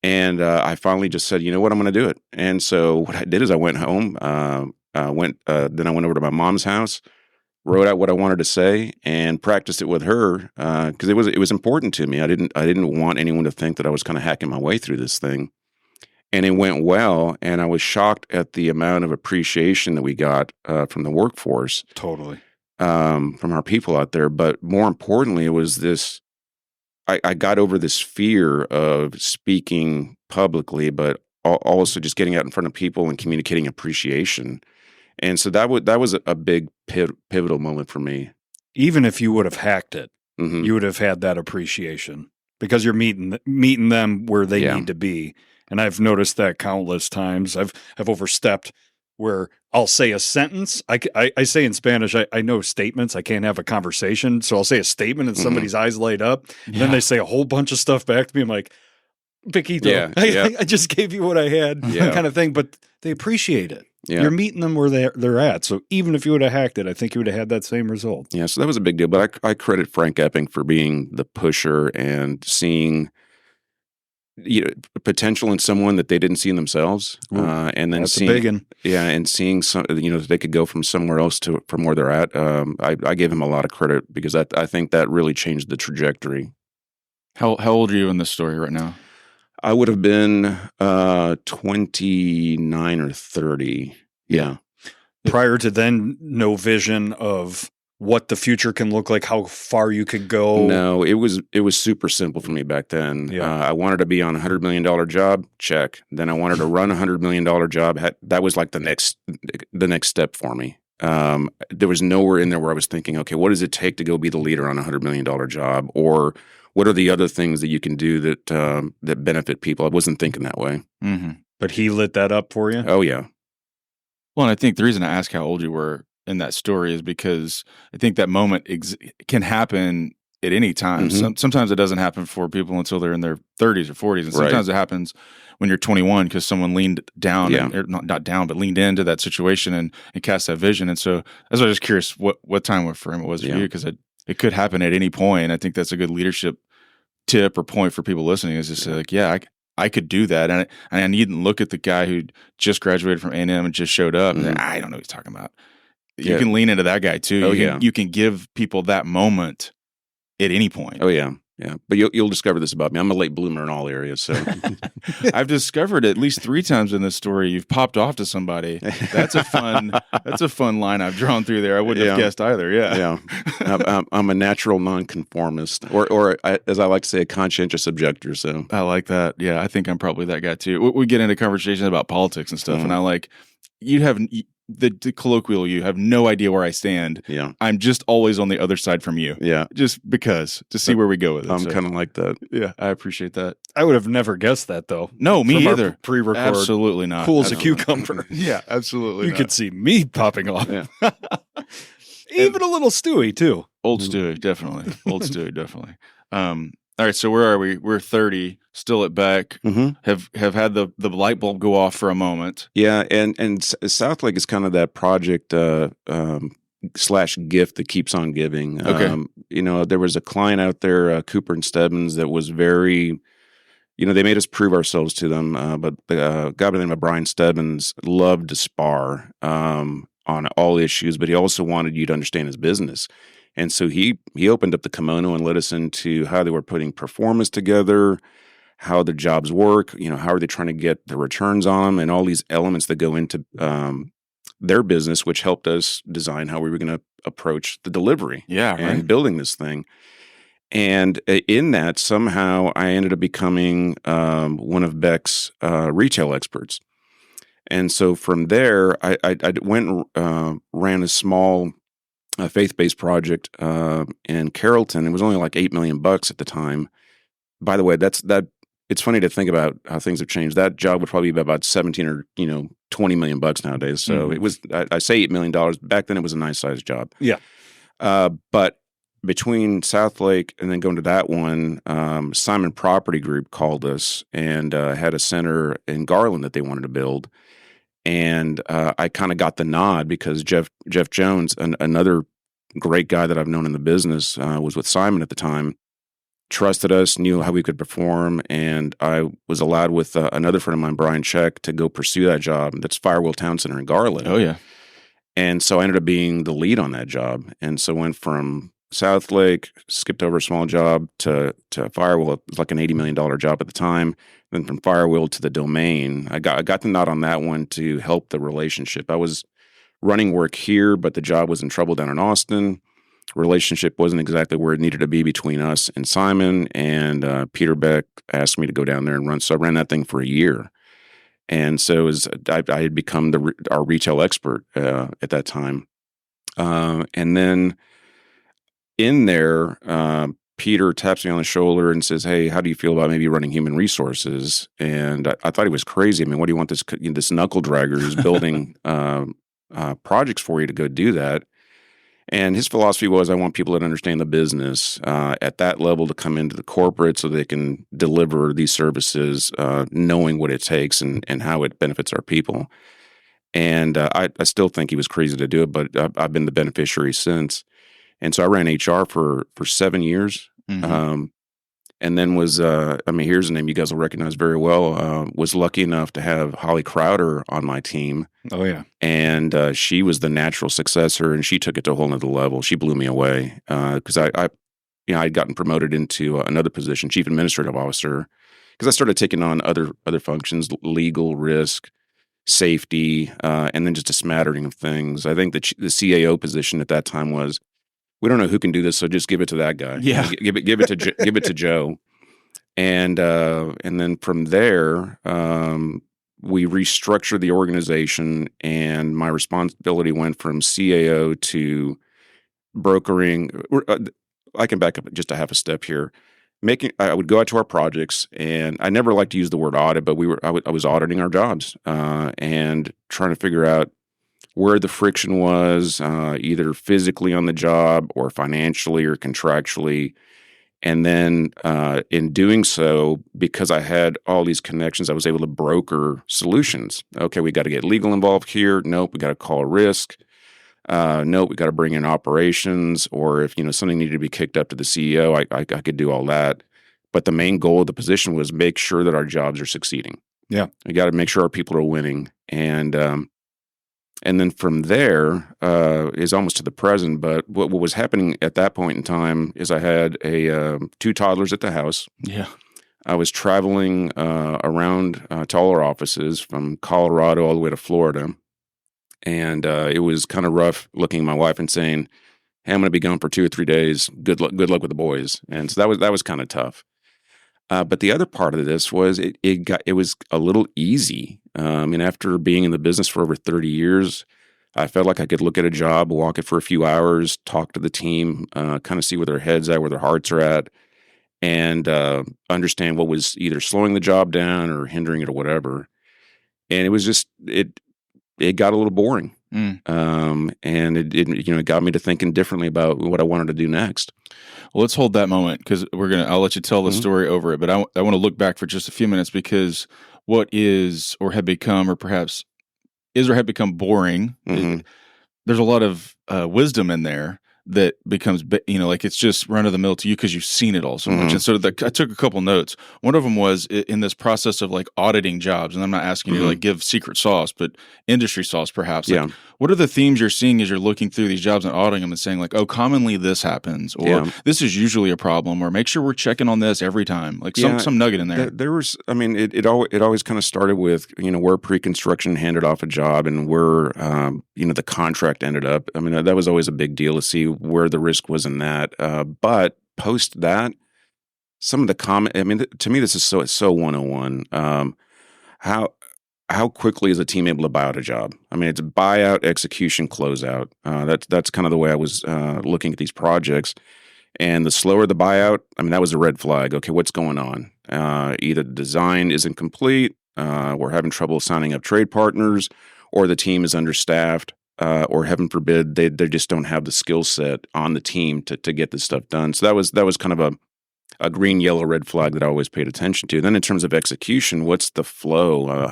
And I finally just said, you know what, I'm going to do it. And so what I did is I went home, then I went over to my mom's house, wrote out what I wanted to say, and practiced it with her because it was important to me. I didn't want anyone to think that I was kind of hacking my way through this thing. and it went well. And I was shocked at the amount of appreciation that we got from the workforce, Totally. from our people out there. But more importantly, it was this. I got over this fear of speaking publicly, but also just getting out in front of people and communicating appreciation. And so that was a big pivotal moment for me. Even if you would have hacked it, Mhm. you would have had that appreciation because you're meeting them where they Yeah. need to be. And I've noticed that countless times. I've overstepped where I'll say a sentence. I say in Spanish, I know statements. I can't have a conversation. So I'll say a statement and Mhm. somebody's eyes light up. And then they say a whole bunch of stuff back to me. I'm like, Piquito, Yeah, yeah. I just gave you what I had, Yeah. kind of thing. But they appreciate it. Yeah. You're meeting them where they're at. So even if you would have hacked it, I think you would have had that same result. Yeah, so that was a big deal. But I credit Frank Epping for being the pusher and seeing potential in someone that they didn't see in themselves, Ooh, and then That's seeing a big one. and seeing some they could go from somewhere else from where they're at. I gave him a lot of credit because I think that really changed the trajectory. How old are you in this story right now? I would have been 29 or 30. Yeah. Prior to then, no vision of what the future can look like, how far you could go. No, it was super simple for me back then. Yeah. I wanted to be on a $100 million job, check. Then I wanted to run a $100 million job. That was like the next step for me. There was nowhere in there where I was thinking, okay, what does it take to go be the leader on a $100 million job? Or what are the other things that you can do that benefit people? I wasn't thinking that way. Mm-hmm. But he lit that up for you? Oh, yeah. Well, and I think the reason I ask how old you were in that story is because I think that moment can happen at any time. Mhm. Sometimes it doesn't happen for people until they're in their 30s or 40s, and Right. sometimes it happens when you're 21 because someone leaned down, Yeah. or not down, but leaned into that situation and cast that vision. And so that's why I was just curious what time frame it was for Yeah. you, because it could happen at any point. I think that's a good leadership tip or point for people listening is just say like, yeah, I could do that. And I needn't look at the guy who just graduated from A&M and just showed up and Mhm. I don't know what he's talking about. You Yeah. can lean into that guy too. Oh, yeah. You can give people that moment at any point. Oh, yeah. Yeah. But you'll discover this about me. I'm a late bloomer in all areas. So I've discovered at least 3 times in this story you've popped off to somebody. That's a fun line I've drawn through there. I wouldn't have Yeah. guessed either. Yeah. yeah. I'm a natural nonconformist, or as I like to say, a conscientious objector. So I like that. Yeah, I think I'm probably that guy too. We get into conversations about politics and stuff, and I like you have the colloquial. You have no idea where I stand. yeah, I'm just always on the other side from you, yeah. just because to see where we go with it. I'm So, kind of like that. yeah, I appreciate that. I would have never guessed that, though. No, me From our either. pre-record. Absolutely not. Cool as a Absolutely. cucumber. Yeah, absolutely. You not. could see me popping off. Yeah. Even a little Stewie, too. Old Stewie, definitely. Old Stewie, definitely. All right, so where are we? We're 30, still at Beck. Mm-hmm. Have had the light bulb go off for a moment. Yeah, and Southlake is kind of that project / gift that keeps on giving. Okay. There was a client out there, Cooper and Stebbins, that was very, they made us prove ourselves to them. But the guy by the name of Brian Stebbins loved to spar on all issues, but he also wanted you to understand his business. And so he opened up the kimono and let us into how they were putting performance together, how the jobs work, how are they trying to get the returns on them, and all these elements that go into their business, which helped us design how we were going to approach the delivery and building this thing. And in that, somehow I ended up becoming one of Beck's retail experts. And so from there, I went and ran a small faith-based project in Carrollton. It was only like $8 million at the time. By the way, it's funny to think about how things have changed. That job would probably be about 17 or $20 million nowadays. So it was. I say $8 million back then. It was a nice sized job. Yeah. But between Southlake and then going to that one, Simon Property Group called us and had a center in Garland that they wanted to build. And I kind of got the nod because Jeff Jones, another great guy that I've known in the business, was with Simon at the time, trusted us, knew how we could perform, and I was allowed with another friend of mine, Brian Check, to go pursue that job. That's Firewheel Town Center in Garland. Oh, yeah. And so I ended up being the lead on that job. And so went from Southlake, skipped over a small job to Firewheel. It was like an $80 million job at the time. Then from Firewheel to the Domain, I got the nod on that one to help the relationship. I was running work here, but the job was in trouble down in Austin. Relationship wasn't exactly where it needed to be between us and Simon. And Peter Beck asked me to go down there and run. So I ran that thing for a year. And so I had become our retail expert at that time. And then in there, Peter taps me on the shoulder and says, "Hey, how do you feel about maybe running human resources?" And I thought he was crazy. I mean, what do you want this knuckle dragger who's building projects for you to go do that? And his philosophy was, I want people that understand the business at that level to come into the corporate so they can deliver these services, knowing what it takes and how it benefits our people. And I still think he was crazy to do it, but I've been the beneficiary since. And so I ran HR for 7 years. Mm-hmm. And then here's a name you guys will recognize very well. Was lucky enough to have Holly Crowder on my team. Oh, yeah. And she was the natural successor, and she took it to a whole nother level. She blew me away because I'd gotten promoted into another position, chief administrative officer, because I started taking on other functions, legal, risk, safety, and then just a smattering of things. I think the CAO position at that time was, we don't know who can do this, so just give it to that guy. Yeah, give it to Joe. And then from there, we restructured the organization, and my responsibility went from CAO to brokering. I can back up just a half a step here. I would go out to our projects, and I never like to use the word audit, but I was auditing our jobs and trying to figure out where the friction was, either physically on the job or financially or contractually. And then in doing so, because I had all these connections, I was able to broker solutions. Okay, we got to get legal involved here. Nope, we got to call risk. Nope, we got to bring in operations. Or if something needed to be kicked up to the CEO, I could do all that. But the main goal of the position was make sure that our jobs are succeeding. Yeah, we got to make sure our people are winning. And then from there is almost to the present. But what was happening at that point in time is I had 2 toddlers at the house. Yeah. I was traveling around to all our offices from Colorado all the way to Florida. And it was kind of rough looking at my wife and saying, "Hey, I'm going to be gone for 2 or 3 days. Good luck with the boys." And so that was kind of tough. But the other part of this was it was a little easy. And after being in the business for over 30 years, I felt like I could look at a job, walk it for a few hours, talk to the team, kind of see where their heads at, where their hearts are at, and understand what was either slowing the job down or hindering it or whatever. And it was just it got a little boring. And it got me to thinking differently about what I wanted to do next. Well, let's hold that moment because I'll let you tell the story over it, but I want to look back for just a few minutes because what is or had become or perhaps is or had become boring, there's a lot of wisdom in there that becomes, like it's just run of the mill to you because you've seen it all so much. And so I took a couple notes. One of them was in this process of like auditing jobs, and I'm not asking you to like give secret sauce, but industry sauce perhaps. Like, what are the themes you're seeing as you're looking through these jobs and auditing them and saying like, oh, commonly this happens, or this is usually a problem, or make sure we're checking on this every time. Like some nugget in there. There was, I mean, it always kind of started with, where pre-construction handed off a job and where, the contract ended up. I mean, that was always a big deal to see where the risk was in that. But post that, some of the to me, this is so 101. How quickly is a team able to buy out a job? I mean, it's buyout, execution, closeout. That's kind of the way I was looking at these projects. And the slower the buyout, I mean, that was a red flag. Okay, what's going on? Either the design isn't complete, we're having trouble signing up trade partners, or the team is understaffed, or heaven forbid, they just don't have the skill set on the team to get this stuff done. So that was kind of a green, yellow, red flag that I always paid attention to. Then in terms of execution, what's the flow?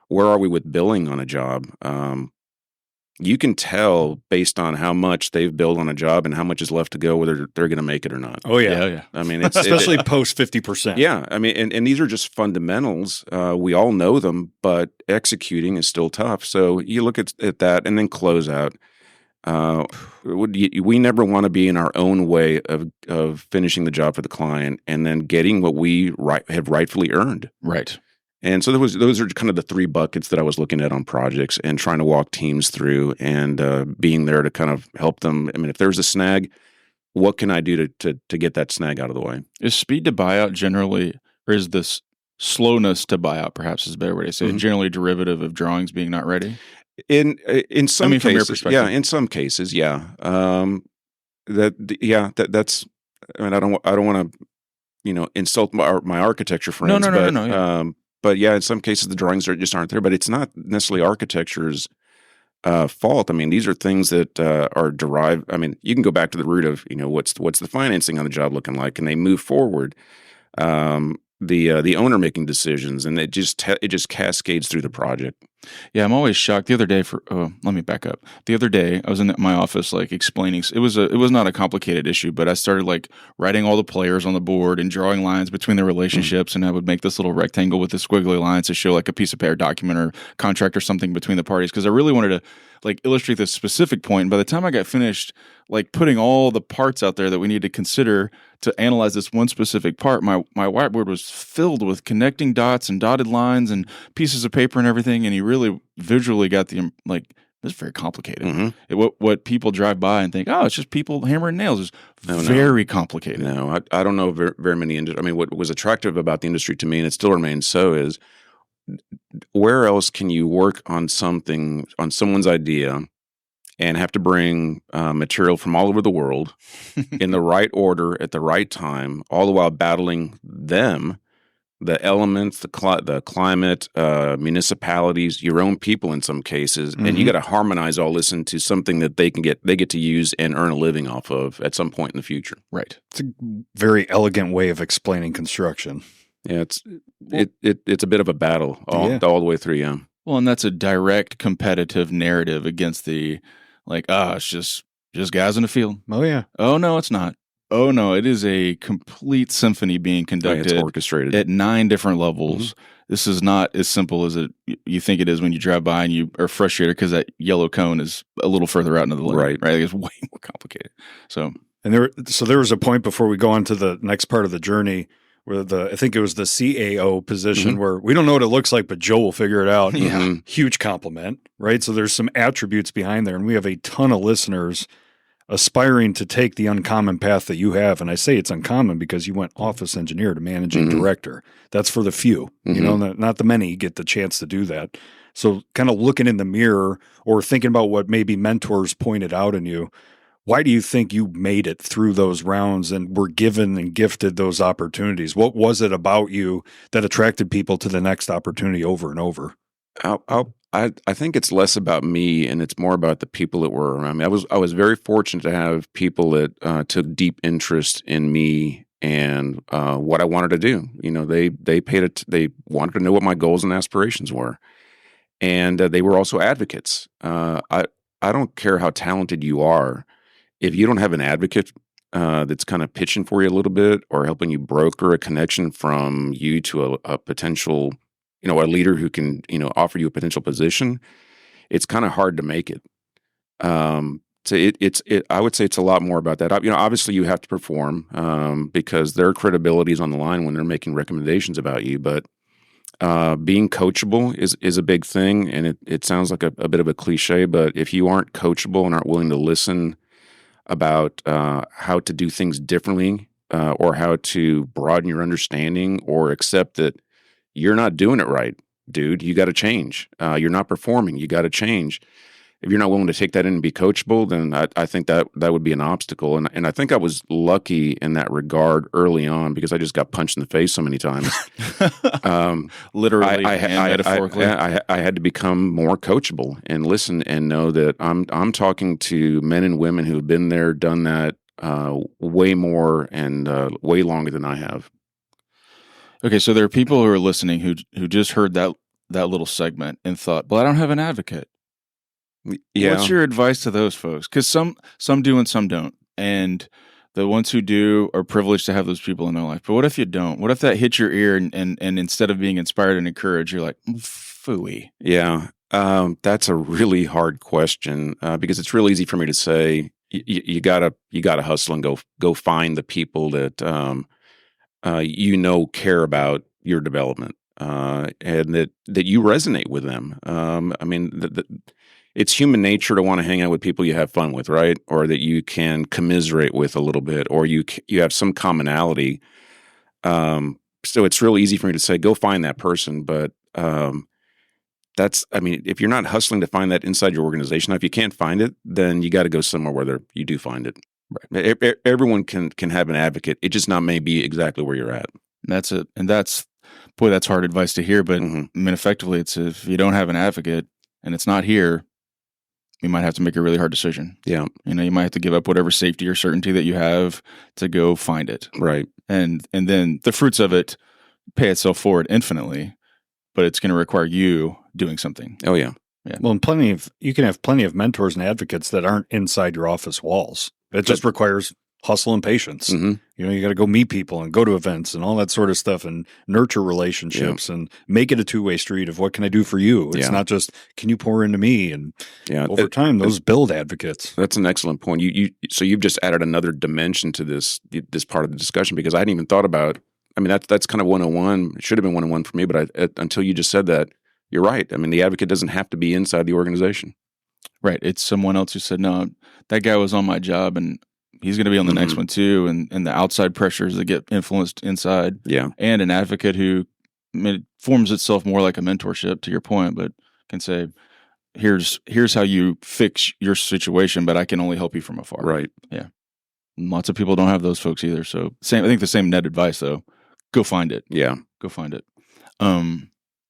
Where are we with billing on a job? You can tell based on how much they've billed on a job and how much is left to go, whether they're going to make it or not. Oh yeah. I mean, especially post 50%. Yeah, I mean, and these are just fundamentals. We all know them, but executing is still tough. So you look at that, and then closeout. We never want to be in our own way of finishing the job for the client and then getting what we have rightfully earned. Right. And so those are kind of the three buckets that I was looking at on projects and trying to walk teams through and being there to kind of help them. I mean, if there's a snag, what can I do to get that snag out of the way? Is speed to buyout generally, or is this slowness to buyout perhaps is a better way to say it, generally derivative of drawings being not ready? In some from your cases, perspective. yeah. In some cases, yeah. That's. I mean, I don't want to, insult my architecture friends. No. Yeah. But yeah, in some cases the drawings just aren't there. But it's not necessarily architecture's fault. I mean, these are things that are derived. I mean, you can go back to the root of what's the financing on the job looking like, and they move forward. The owner making decisions, and it just cascades through the project. Yeah, I'm always shocked. The other day, let me back up. The other day, I was in my office, explaining. It was not a complicated issue, but I started writing all the players on the board and drawing lines between the relationships, and I would make this little rectangle with the squiggly lines to show a piece of paper document or contract or something between the parties because I really wanted to illustrate this specific point. And by the time I got finished, putting all the parts out there that we need to consider to analyze this one specific part, my whiteboard was filled with connecting dots and dotted lines and pieces of paper and everything. And he really visually got it's very complicated. Mm-hmm. What people drive by and think, oh, it's just people hammering nails. Is very complicated. No, I don't know very many. I mean, what was attractive about the industry to me, and it still remains so, is where else can you work on something, on someone's idea, and have to bring material from all over the world in the right order at the right time, all the while battling them, the elements, the climate, municipalities, your own people in some cases, and you got to harmonize all this into something that they get to use and earn a living off of at some point in the future. Right. It's a very elegant way of explaining construction. Yeah, it's a bit of a battle all the way through. Yeah. Well, and that's a direct competitive narrative against the it's just guys in the field. Oh yeah. Oh no, it's not. Oh no, it is a complete symphony being conducted. It's orchestrated at 9 different levels. This is not as simple as you think it is when you drive by and you are frustrated because that yellow cone is a little further out into the lane. Right. It's way more complicated. So there was a point before we go on to the next part of the journey where I think it was the CAO position where we don't know what it looks like, but Joe will figure it out. Yeah. Huge compliment, right? So there's some attributes behind there, and we have a ton of listeners aspiring to take the uncommon path that you have. And I say it's uncommon because you went office engineer to managing director. That's for the few, not the many get the chance to do that. So kind of looking in the mirror or thinking about what maybe mentors pointed out in you, why do you think you made it through those rounds and were given and gifted those opportunities? What was it about you that attracted people to the next opportunity over and over? I think it's less about me and it's more about the people that were around me. I was very fortunate to have people that took deep interest in me and what I wanted to do. They wanted to know what my goals and aspirations were, and they were also advocates. I don't care how talented you are. If you don't have an advocate that's kind of pitching for you a little bit or helping you broker a connection from you to a potential, a leader who can, offer you a potential position, it's kind of hard to make it. So I would say it's a lot more about that. Obviously you have to perform because their credibility is on the line when they're making recommendations about you. But being coachable is a big thing, and it sounds like a bit of a cliche. But if you aren't coachable and aren't willing to listen about how to do things differently or how to broaden your understanding or accept that you're not doing it right, dude, you got to change. You're not performing. You got to change. If you're not willing to take that in and be coachable, then I think that would be an obstacle. And I think I was lucky in that regard early on because I just got punched in the face so many times. Literally and metaphorically. I had to become more coachable and listen and know that I'm talking to men and women who have been there, done that way more and way longer than I have. Okay, so there are people who are listening who just heard that little segment and thought, well, I don't have an advocate. Yeah. What's your advice to those folks? Because some do and some don't. And the ones who do are privileged to have those people in their life. But what if you don't? What if that hits your ear and instead of being inspired and encouraged, you're like, phooey? Yeah. That's a really hard question because it's real easy for me to say you gotta hustle and go find the people that care about your development and that you resonate with them. I mean, it's human nature to want to hang out with people you have fun with, right? Or that you can commiserate with a little bit, or you have some commonality. So it's real easy for me to say go find that person, but I mean, if you're not hustling to find that inside your organization, if you can't find it, then you got to go somewhere where you do find it. Right. Everyone can have an advocate. It just not may be exactly where you're at. That's it. And that's hard advice to hear. But I mean, effectively, it's if you don't have an advocate and it's not here, you might have to make a really hard decision. Yeah. You might have to give up whatever safety or certainty that you have to go find it. Right. And then the fruits of it pay itself forward infinitely, but it's going to require you doing something. Oh, yeah. Yeah. Well, you can have plenty of mentors and advocates that aren't inside your office walls. It just requires hustle and patience. You got to go meet people and go to events and all that sort of stuff and nurture relationships and make it a two-way street of what can I do for you? It's not just, can you pour into me? And over time, those build advocates. That's an excellent point. So you've just added another dimension to this part of the discussion because I hadn't even thought about, I mean, that's kind of 101. It should have been 101 for me, but until you just said that, you're right. I mean, the advocate doesn't have to be inside the organization. Right. It's someone else who said, no, that guy was on my job and he's going to be on the next one too. And the outside pressures that get influenced inside. Yeah. And an advocate who forms itself more like a mentorship to your point, but can say, here's how you fix your situation, but I can only help you from afar. Right. Yeah. And lots of people don't have those folks either. So I think the same net advice though, go find it. Yeah. Go find it.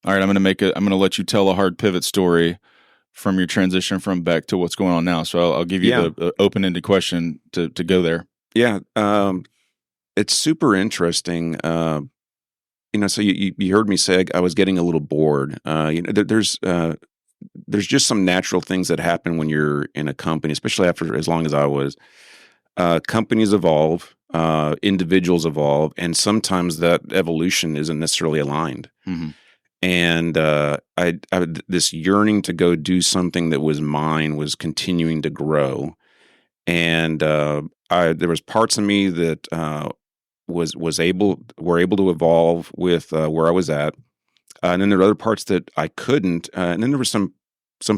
All right, I'm going to let you tell a hard pivot story from your transition from Beck to what's going on now. So I'll give you the open-ended question to go there. Yeah, it's super interesting. So you heard me say I was getting a little bored. There's just some natural things that happen when you're in a company, especially after as long as I was. Companies evolve, individuals evolve, and sometimes that evolution isn't necessarily aligned. And this yearning to go do something that was mine was continuing to grow, and there was parts of me that were able to evolve with where I was at, and then there were other parts that I couldn't, and then there were some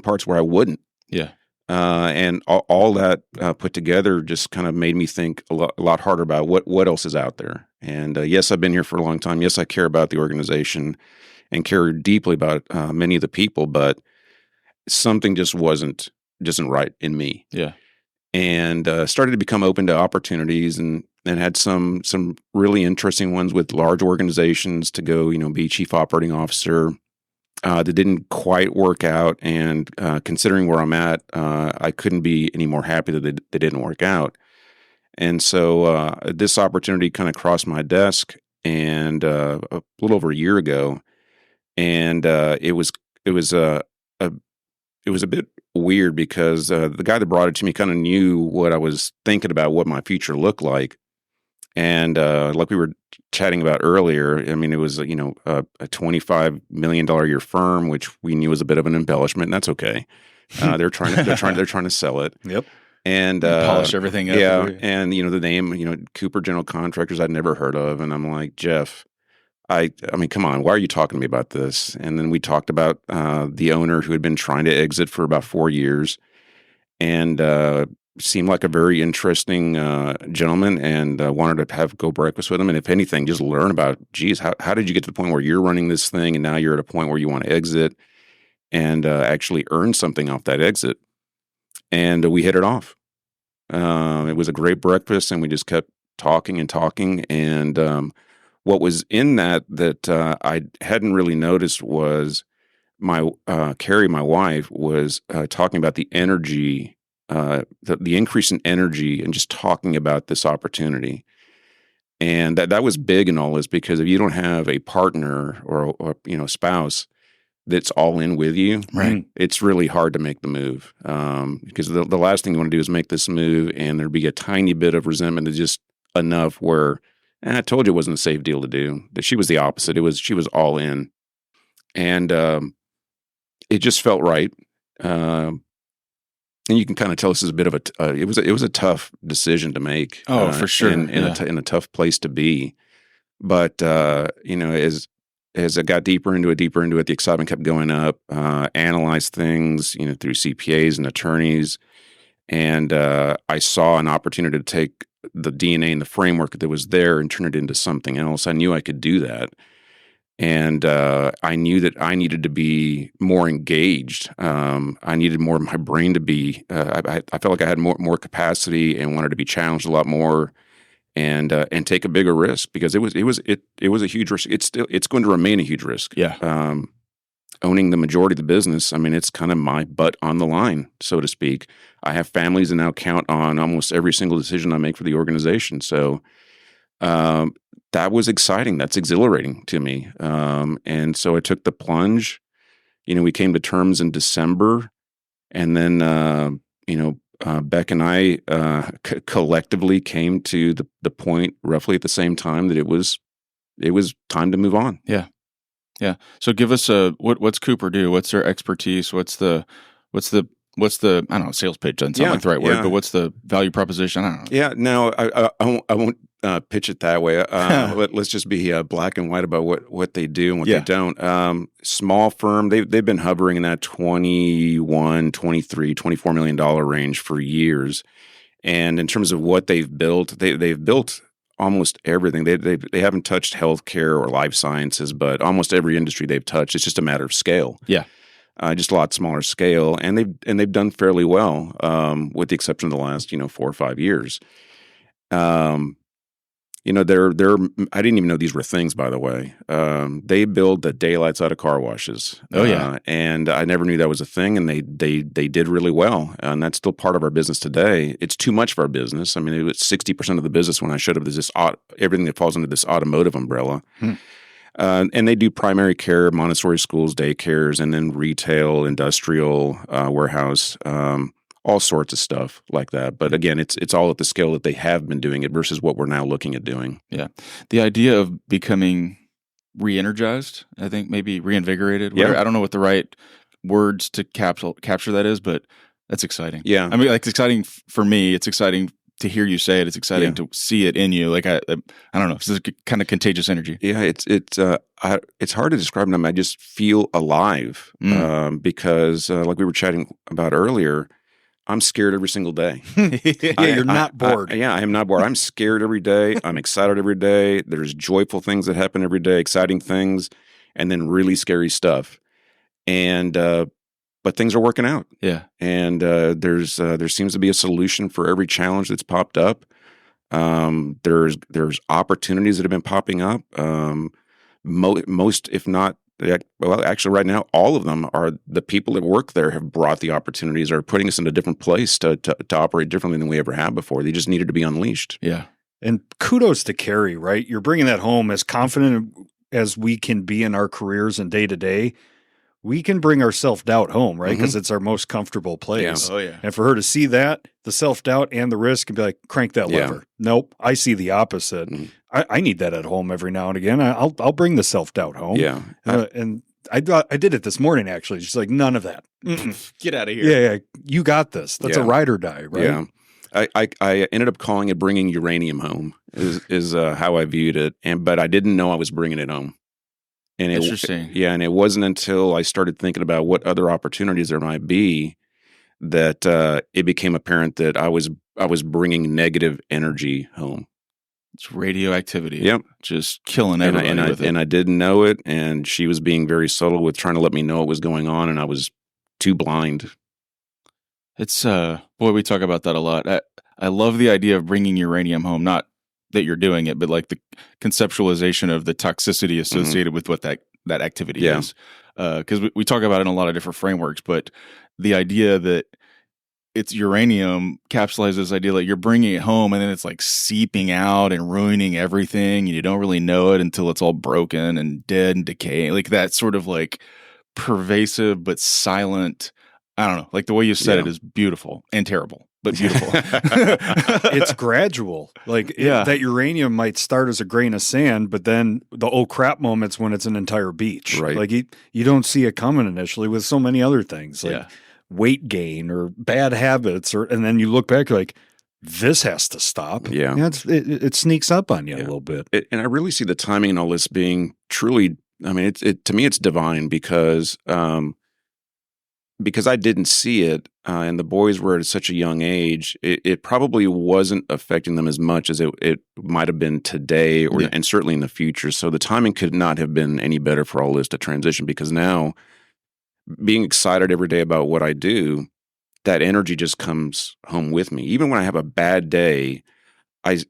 parts where I wouldn't. Yeah, and all that put together just kind of made me think a lot harder about what else is out there. And yes, I've been here for a long time. Yes, I care about the organization and care deeply about many of the people, but something just wasn't right in me. Yeah, and started to become open to opportunities, and had some really interesting ones with large organizations to go, be chief operating officer. That didn't quite work out, and considering where I'm at, I couldn't be any more happy that they didn't work out. And so this opportunity kind of crossed my desk, and a little over a year ago. And it was a bit weird because the guy that brought it to me kind of knew what I was thinking about, what my future looked like, and like we were chatting about earlier, I mean, it was a $25 million a year firm, which we knew was a bit of an embellishment, and that's okay. They're trying to sell it. Yep. And polish everything up. Yeah, and the name, Cooper General Contractors, I'd never heard of, and I'm like, Jeff, I mean, come on, why are you talking to me about this? And then we talked about the owner who had been trying to exit for about 4 years, and seemed like a very interesting gentleman, and wanted to go breakfast with him. And if anything, just learn about, geez, how did you get to the point where you're running this thing, and now you're at a point where you want to exit and actually earn something off that exit. And we hit it off. It was a great breakfast, and we just kept talking and talking, and what was in that I hadn't really noticed was my Carey, my wife, was talking about the energy, the increase in energy, and just talking about this opportunity. And that was big in all this, because if you don't have a partner or spouse that's all in with you, right, it's really hard to make the move. Because the last thing you want to do is make this move, and there'd be a tiny bit of resentment that's just enough where, I told you it wasn't a safe deal to do. That she was the opposite. She was all in. And it just felt right. And you can kind of tell this is a bit of it was a tough decision to make. Oh, for sure. In a tough place to be. But as I got deeper into it, the excitement kept going up. Analyzed things, through CPAs and attorneys, and I saw an opportunity to take the DNA and the framework that was there and turn it into something else. I knew I could do that. And I knew that I needed to be more engaged. I needed more of my brain to be. I felt like I had more capacity and wanted to be challenged a lot more, and take a bigger risk, because it was a huge risk. It's going to remain a huge risk. Yeah. Owning the majority of the business, I mean, it's kind of my butt on the line, so to speak. I have families that now count on almost every single decision I make for the organization. So. That was exciting. That's exhilarating to me. And so I took the plunge. We came to terms in December, and then, Beck and I collectively came to the point roughly at the same time that it was time to move on. Yeah. Yeah. So give us what's Cooper do? What's their expertise? What's the I don't know, sales pitch doesn't sound like the right word, but what's the value proposition? I don't know. Yeah, no, I won't pitch it that way. Let's just be black and white about what they do and what they don't. Small firm, they've been hovering in that $21, $23, $24 million range for years. And in terms of what they've built, they've built almost everything. They haven't touched healthcare or life sciences, but almost every industry they've touched. It's just a matter of scale. Yeah. Just a lot smaller scale, and they've done fairly well, with the exception of the last 4 or 5 years. They're I didn't even know these were things, by the way. They build the daylights out of car washes. Oh yeah, and I never knew that was a thing, and they did really well, and that's still part of our business today. It's too much of our business. I mean, it was 60% of the business when I showed up. There's everything that falls under this automotive umbrella. And they do primary care, Montessori schools, daycares, and then retail, industrial, warehouse, all sorts of stuff like that. But again, it's all at the scale that they have been doing it versus what we're now looking at doing. Yeah. The idea of becoming re-energized, I think maybe reinvigorated. I don't know what the right words to capture that is, but that's exciting. Yeah. I mean, like, it's exciting for me. It's exciting to hear you say it. It's exciting to see it in you. Like, I don't know. It's a kind of contagious energy. Yeah, it's hard to describe them. I just feel alive, because like we were chatting about earlier, I'm scared every single day. You're not bored. I am not bored. I'm scared every day. I'm excited every day. There's joyful things that happen every day, exciting things, and then really scary stuff. And but things are working out. Yeah. And there seems to be a solution for every challenge that's popped up. There's opportunities that have been popping up. Most, if not, well, actually right now, all of them are the people that work there have brought the opportunities, are putting us in a different place to operate differently than we ever have before. They just needed to be unleashed. Yeah. And kudos to Carey, right? You're bringing that home. As confident as we can be in our careers and day to day, we can bring our self-doubt home, right? Because it's our most comfortable place. Yeah. Oh, yeah. And for her to see that, the self-doubt and the risk, and be like, crank that lever. Nope, I see the opposite. I need that at home every now and again. I'll bring the self-doubt home. Yeah. And I did it this morning, actually. She's like, none of that. Get out of here. Yeah, you got this. That's a ride or die, right? Yeah. I ended up calling it bringing uranium home is how I viewed it. But I didn't know I was bringing it home. And Interesting. And it wasn't until I started thinking about what other opportunities there might be that it became apparent that I was bringing negative energy home. It's radioactivity. Yep. Just killing everybody with it. And I didn't know it, and she was being very subtle with trying to let me know what was going on, and I was too blind. It's, boy, we talk about that a lot. I love the idea of bringing uranium home, not that you're doing it, but like the conceptualization of the toxicity associated with what that activity is. Because we talk about it in a lot of different frameworks, but the idea that it's uranium capsulizes this idea that you're bringing it home and then it's like seeping out and ruining everything, and you don't really know it until it's all broken and dead and decaying. Like that sort of like pervasive but silent, I don't know, like the way you said it is beautiful and terrible. but beautiful. It's gradual. Like that uranium might start as a grain of sand, but then the oh crap moments when it's an entire beach. Right. Like you don't see it coming initially with so many other things like weight gain or bad habits, and then you look back like this has to stop. Yeah. It sneaks up on you a little bit. And I really see the timing in all this being truly, I mean, to me, it's divine because I didn't see it, and the boys were at such a young age, it probably wasn't affecting them as much as it might have been today, and certainly in the future. So the timing could not have been any better for all this to transition, because now, being excited every day about what I do, that energy just comes home with me. Even when I have a bad day,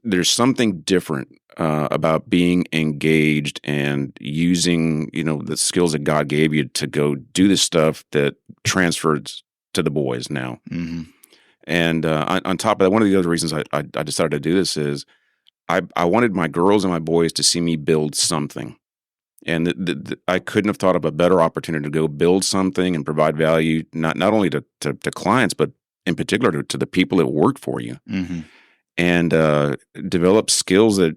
there's something different about being engaged and using, the skills that God gave you to go do this stuff that transfers to the boys now. Mm-hmm. And on top of that, one of the other reasons I decided to do this is I wanted my girls and my boys to see me build something. And I couldn't have thought of a better opportunity to go build something and provide value, not only to clients, but in particular to the people that work for you. Mm-hmm. And develop skills that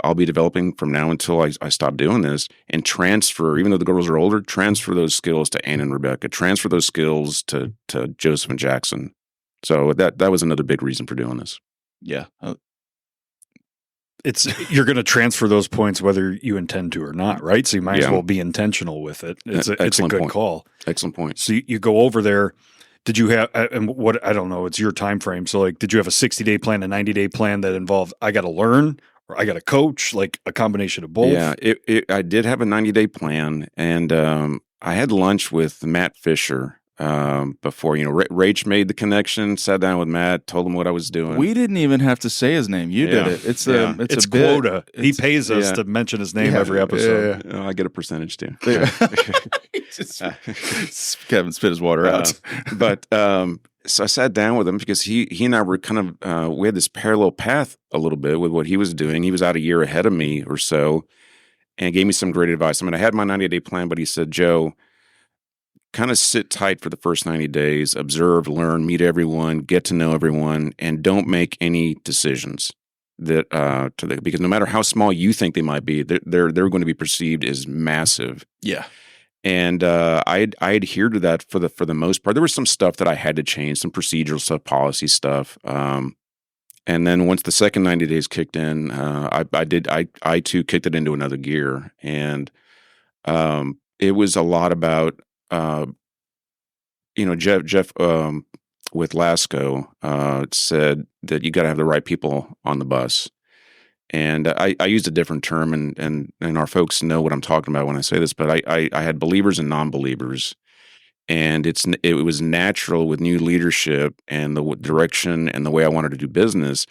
I'll be developing from now until I stop doing this, and transfer, even though the girls are older, transfer those skills to Ann and Rebecca, transfer those skills to Joseph and Jackson. So that was another big reason for doing this. Yeah. You're going to transfer those points whether you intend to or not, right? So you might as well be intentional with it. It's a good call. Excellent point. So you go over there. Did you have, and what, I don't know, it's your time frame. So like, did you have a 60-day plan, a 90-day plan that involved, I got to learn or I got to coach, like a combination of both? Yeah, I did have a 90-day plan, and I had lunch with Matt Fisher before, Rach made the connection, sat down with Matt, told him what I was doing. We didn't even have to say his name. You did it. It's a quota. He pays us to mention his name every episode. I get a percentage too. Kevin spit his water out. But so I sat down with him because he and I were kind of we had this parallel path a little bit with what he was doing. He was out a year ahead of me or so, and gave me some great advice. I mean, I had my 90-day plan, but he said, Joe, kind of sit tight for the first 90 days, observe, learn, meet everyone, get to know everyone, and don't make any decisions that because no matter how small you think they might be, they're going to be perceived as massive. Yeah. And I adhered to that for the most part. There was some stuff that I had to change, some procedural stuff, policy stuff. And then once the second 90 days kicked in, I too kicked it into another gear. And it was a lot about, Jeff with Lasco said that you got to have the right people on the bus. And I used a different term, and our folks know what I'm talking about when I say this, but I had believers and non-believers. And it was natural with new leadership and the direction and the way I wanted to do business.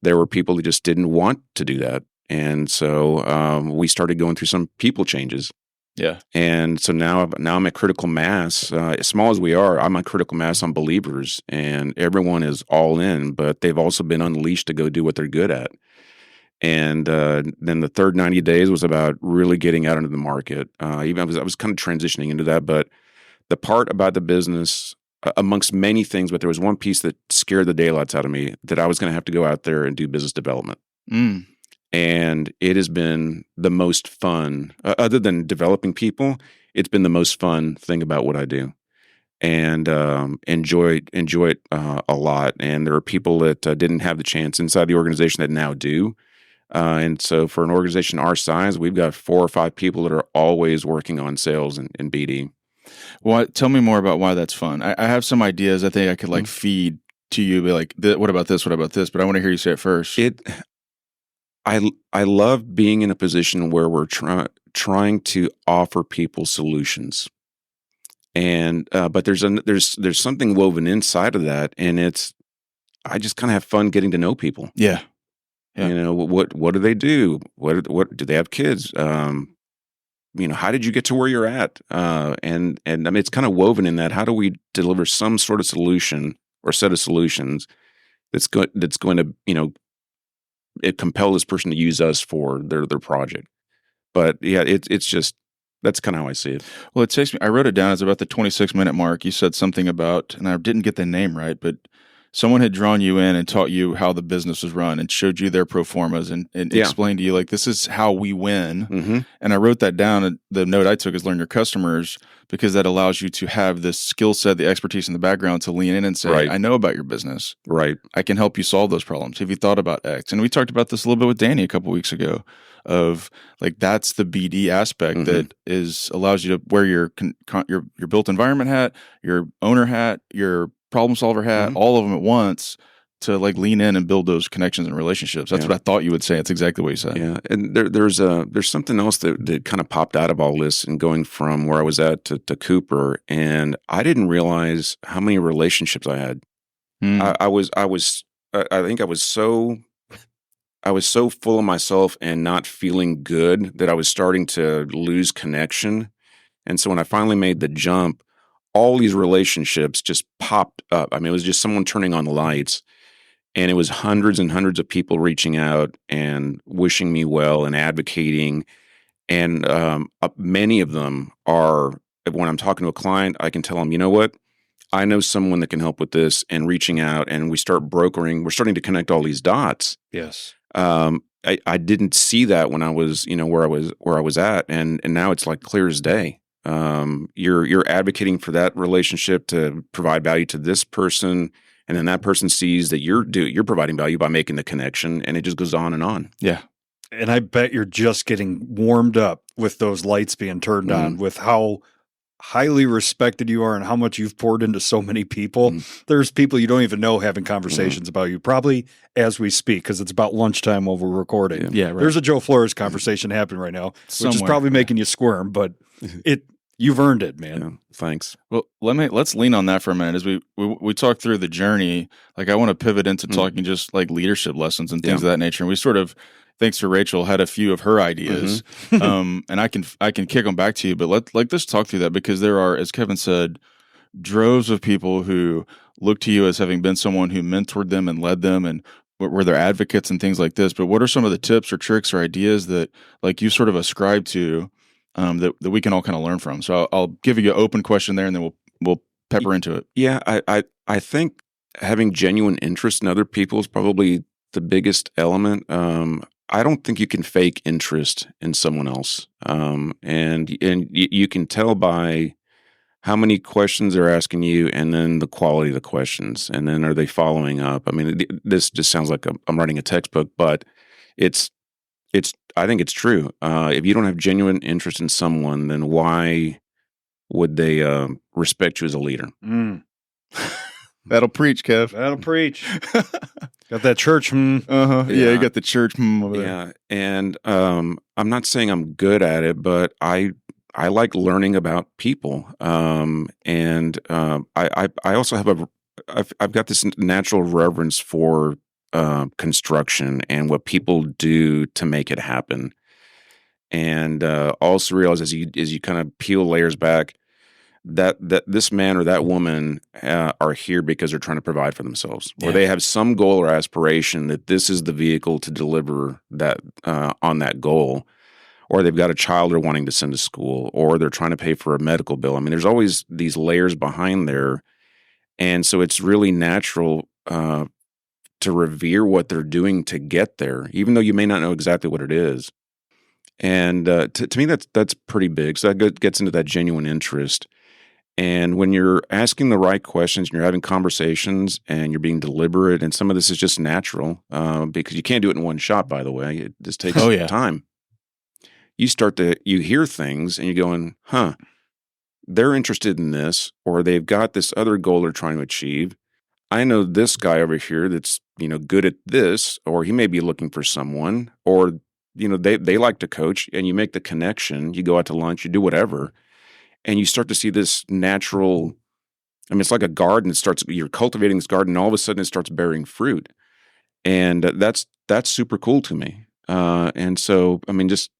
There were people who just didn't want to do that. And so we started going through some people changes. Yeah. And so now I'm at critical mass. As small as we are, I'm at critical mass on believers, and everyone is all in, but they've also been unleashed to go do what they're good at. And then the third 90 days was about really getting out into the market. I was kind of transitioning into that, but the part about the business, amongst many things, but there was one piece that scared the daylights out of me, that I was going to have to go out there and do business development. Mm. And it has been the most fun, other than developing people, it's been the most fun thing about what I do. And enjoy it a lot. And there are people that didn't have the chance inside the organization that now do. And so for an organization our size, we've got 4 or 5 people that are always working on sales and BD. Well, tell me more about why that's fun. I have some ideas I think I could feed to you, be like, what about this? What about this? But I want to hear you say it first. I love being in a position where we're trying to offer people solutions. And but there's something woven inside of that, and I just kind of have fun getting to know people. Yeah. What do they do? What do they have kids? How did you get to where you're at? And I mean, it's kind of woven in that. How do we deliver some sort of solution or set of solutions that's going to it compel this person to use us for their project? But yeah, it's just, that's kind of how I see it. Well, it takes me, I wrote it down as about the 26-minute mark. You said something about, and I didn't get the name right, but someone had drawn you in and taught you how the business was run and showed you their pro formas and Yeah. explained to you, like, this is how we win. Mm-hmm. And I wrote that down. And the note I took is learn your customers, because that allows you to have this skill set, the expertise in the background to lean in and say, Right. I know about your business. Right. I can help you solve those problems. Have you thought about X? And we talked about this a little bit with Danny a couple weeks ago, of like, that's the BD aspect that allows you to wear your built environment hat, your owner hat, your problem solver hat, all of them at once, to like lean in and build those connections and relationships. That's what I thought you would say. That's exactly what you said. Yeah. And there's something else that kind of popped out of all this, and going from where I was at to Cooper, and I didn't realize how many relationships I had. I think I was so full of myself and not feeling good that I was starting to lose connection. And so when I finally made the jump, all these relationships just popped up. I mean, it was just someone turning on the lights, and it was hundreds and hundreds of people reaching out and wishing me well and advocating. And many of them are, when I'm talking to a client, I can tell them, you know what? I know someone that can help with this, and reaching out, and we start brokering. We're starting to connect all these dots. Yes. I didn't see that when I was, where I was at, and now it's like clear as day. You're advocating for that relationship to provide value to this person, and then that person sees that you're providing value by making the connection, and it just goes on and on. Yeah. And I bet you're just getting warmed up with those lights being turned on, with how highly respected you are and how much you've poured into so many people. There's people you don't even know having conversations about you, probably as we speak, because it's about lunchtime while we're recording. Yeah, right. There's a Joe Flores conversation happening right now, which is Somewhere. probably making you squirm, but you've earned it, man. Yeah, thanks. Well, let's lean on that for a minute as we talk through the journey. Like, I want to pivot into talking just like leadership lessons and things of that nature. And we sort of, thanks to Rachel, had a few of her ideas, and I can kick them back to you. But let's talk through that, because there are, as Kevin said, droves of people who look to you as having been someone who mentored them and led them, and were their advocates and things like this. But what are some of the tips or tricks or ideas that like you sort of ascribe to, that we can all kind of learn from? So I'll give you an open question there, and then we'll pepper into it. Yeah, I think having genuine interest in other people is probably the biggest element. I don't think you can fake interest in someone else, and you can tell by how many questions they're asking you, and then the quality of the questions, and then are they following up? I mean, this just sounds like I'm writing a textbook, but it's. I think it's true. If you don't have genuine interest in someone, then why would they respect you as a leader? That'll preach, Kev. That'll preach. Got that church. Yeah, you got the church over there. Yeah, and I'm not saying I'm good at it, but I like learning about people, and I also have I've got this natural reverence for construction and what people do to make it happen, and also realize as you kind of peel layers back, that this man or that woman are here because they're trying to provide for themselves, or they have some goal or aspiration that this is the vehicle to deliver that on that goal, or they've got a child they're wanting to send to school, or they're trying to pay for a medical bill. I mean, there's always these layers behind there, and so it's really natural to revere what they're doing to get there, even though you may not know exactly what it is. And to me, that's pretty big. So that gets into that genuine interest. And when you're asking the right questions and you're having conversations and you're being deliberate, and some of this is just natural, because you can't do it in one shot, by the way. It just takes time. You hear things and you're going, they're interested in this, or they've got this other goal they're trying to achieve. I know this guy over here that's, good at this, or he may be looking for someone, or, they like to coach, and you make the connection, you go out to lunch, you do whatever. And you start to see this natural, it's like a garden. You're cultivating this garden, and all of a sudden it starts bearing fruit. And that's super cool to me. And so, just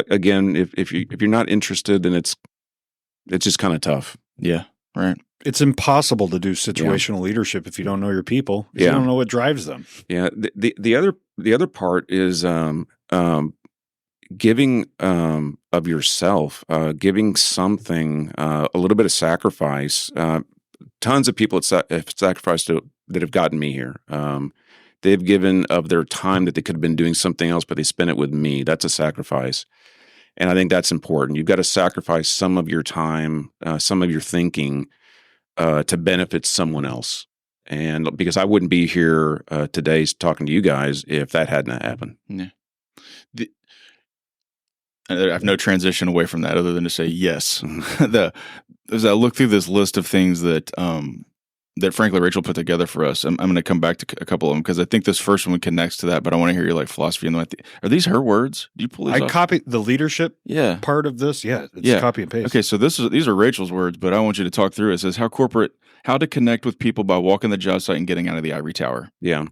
again, if you're not interested, then it's just kind of tough. Yeah. Right. It's impossible to do situational leadership if you don't know your people. If you don't know what drives them. Yeah. The other part is, giving of yourself, giving something, a little bit of sacrifice tons of people have sacrificed that have gotten me here. They've given of their time that they could have been doing something else, but they spent it with me. That's a sacrifice. And I think that's important. You've got to sacrifice some of your time, some of your thinking to benefit someone else. And because I wouldn't be here today talking to you guys if that hadn't happened. Yeah. I have no transition away from that other than to say yes. As I look through this list of things that that frankly Rachel put together for us, I'm going to come back to a couple of them because I think this first one connects to that. But I want to hear your like philosophy. And are these her words? Do you pull these? I copied the leadership part of this. Yeah, it's copy and paste. Okay, so these are Rachel's words, but I want you to talk through it. It says how to connect with people by walking the job site and getting out of the ivory tower. Yeah.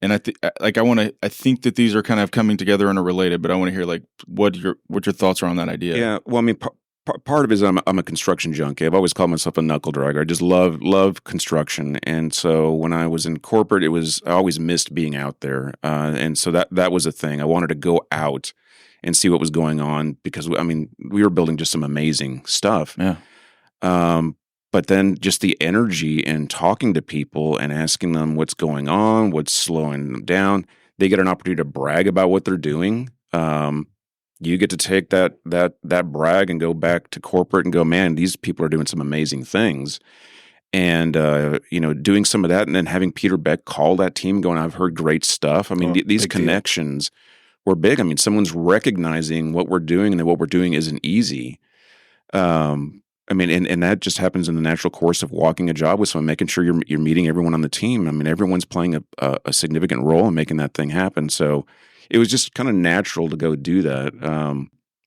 And I think that these are kind of coming together and are related, but I want to hear like what your thoughts are on that idea. Yeah. Well, I mean, part of it is I'm a construction junkie. I've always called myself a knuckle dragger. I just love construction. And so when I was in corporate, I always missed being out there. And so that was a thing. I wanted to go out and see what was going on because I mean, we were building just some amazing stuff. Yeah. But then just the energy and talking to people and asking them what's going on, what's slowing them down. They get an opportunity to brag about what they're doing. You get to take that brag and go back to corporate and go, man, these people are doing some amazing things. And, doing some of that and then having Peter Beck call that team going, I've heard great stuff. I mean, these connections were big. I mean, someone's recognizing what we're doing and that what we're doing isn't easy. I mean, and that just happens in the natural course of walking a job with someone, making sure you're meeting everyone on the team. I mean, everyone's playing a significant role in making that thing happen. So it was just kind of natural to go do that.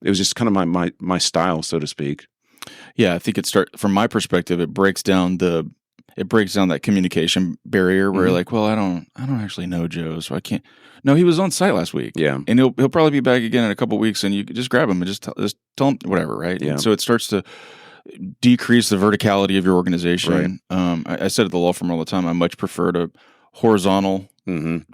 It was just kind of my style, so to speak. Yeah, I think from my perspective, it breaks down that communication barrier where you're like, well, I don't actually know Joe, so I can't. No, he was on site last week. Yeah, and he'll probably be back again in a couple of weeks, and you just grab him and just tell him whatever, right? Yeah. And so it starts to decrease the verticality of your organization. Right. I said at the law firm all the time, I much prefer a horizontal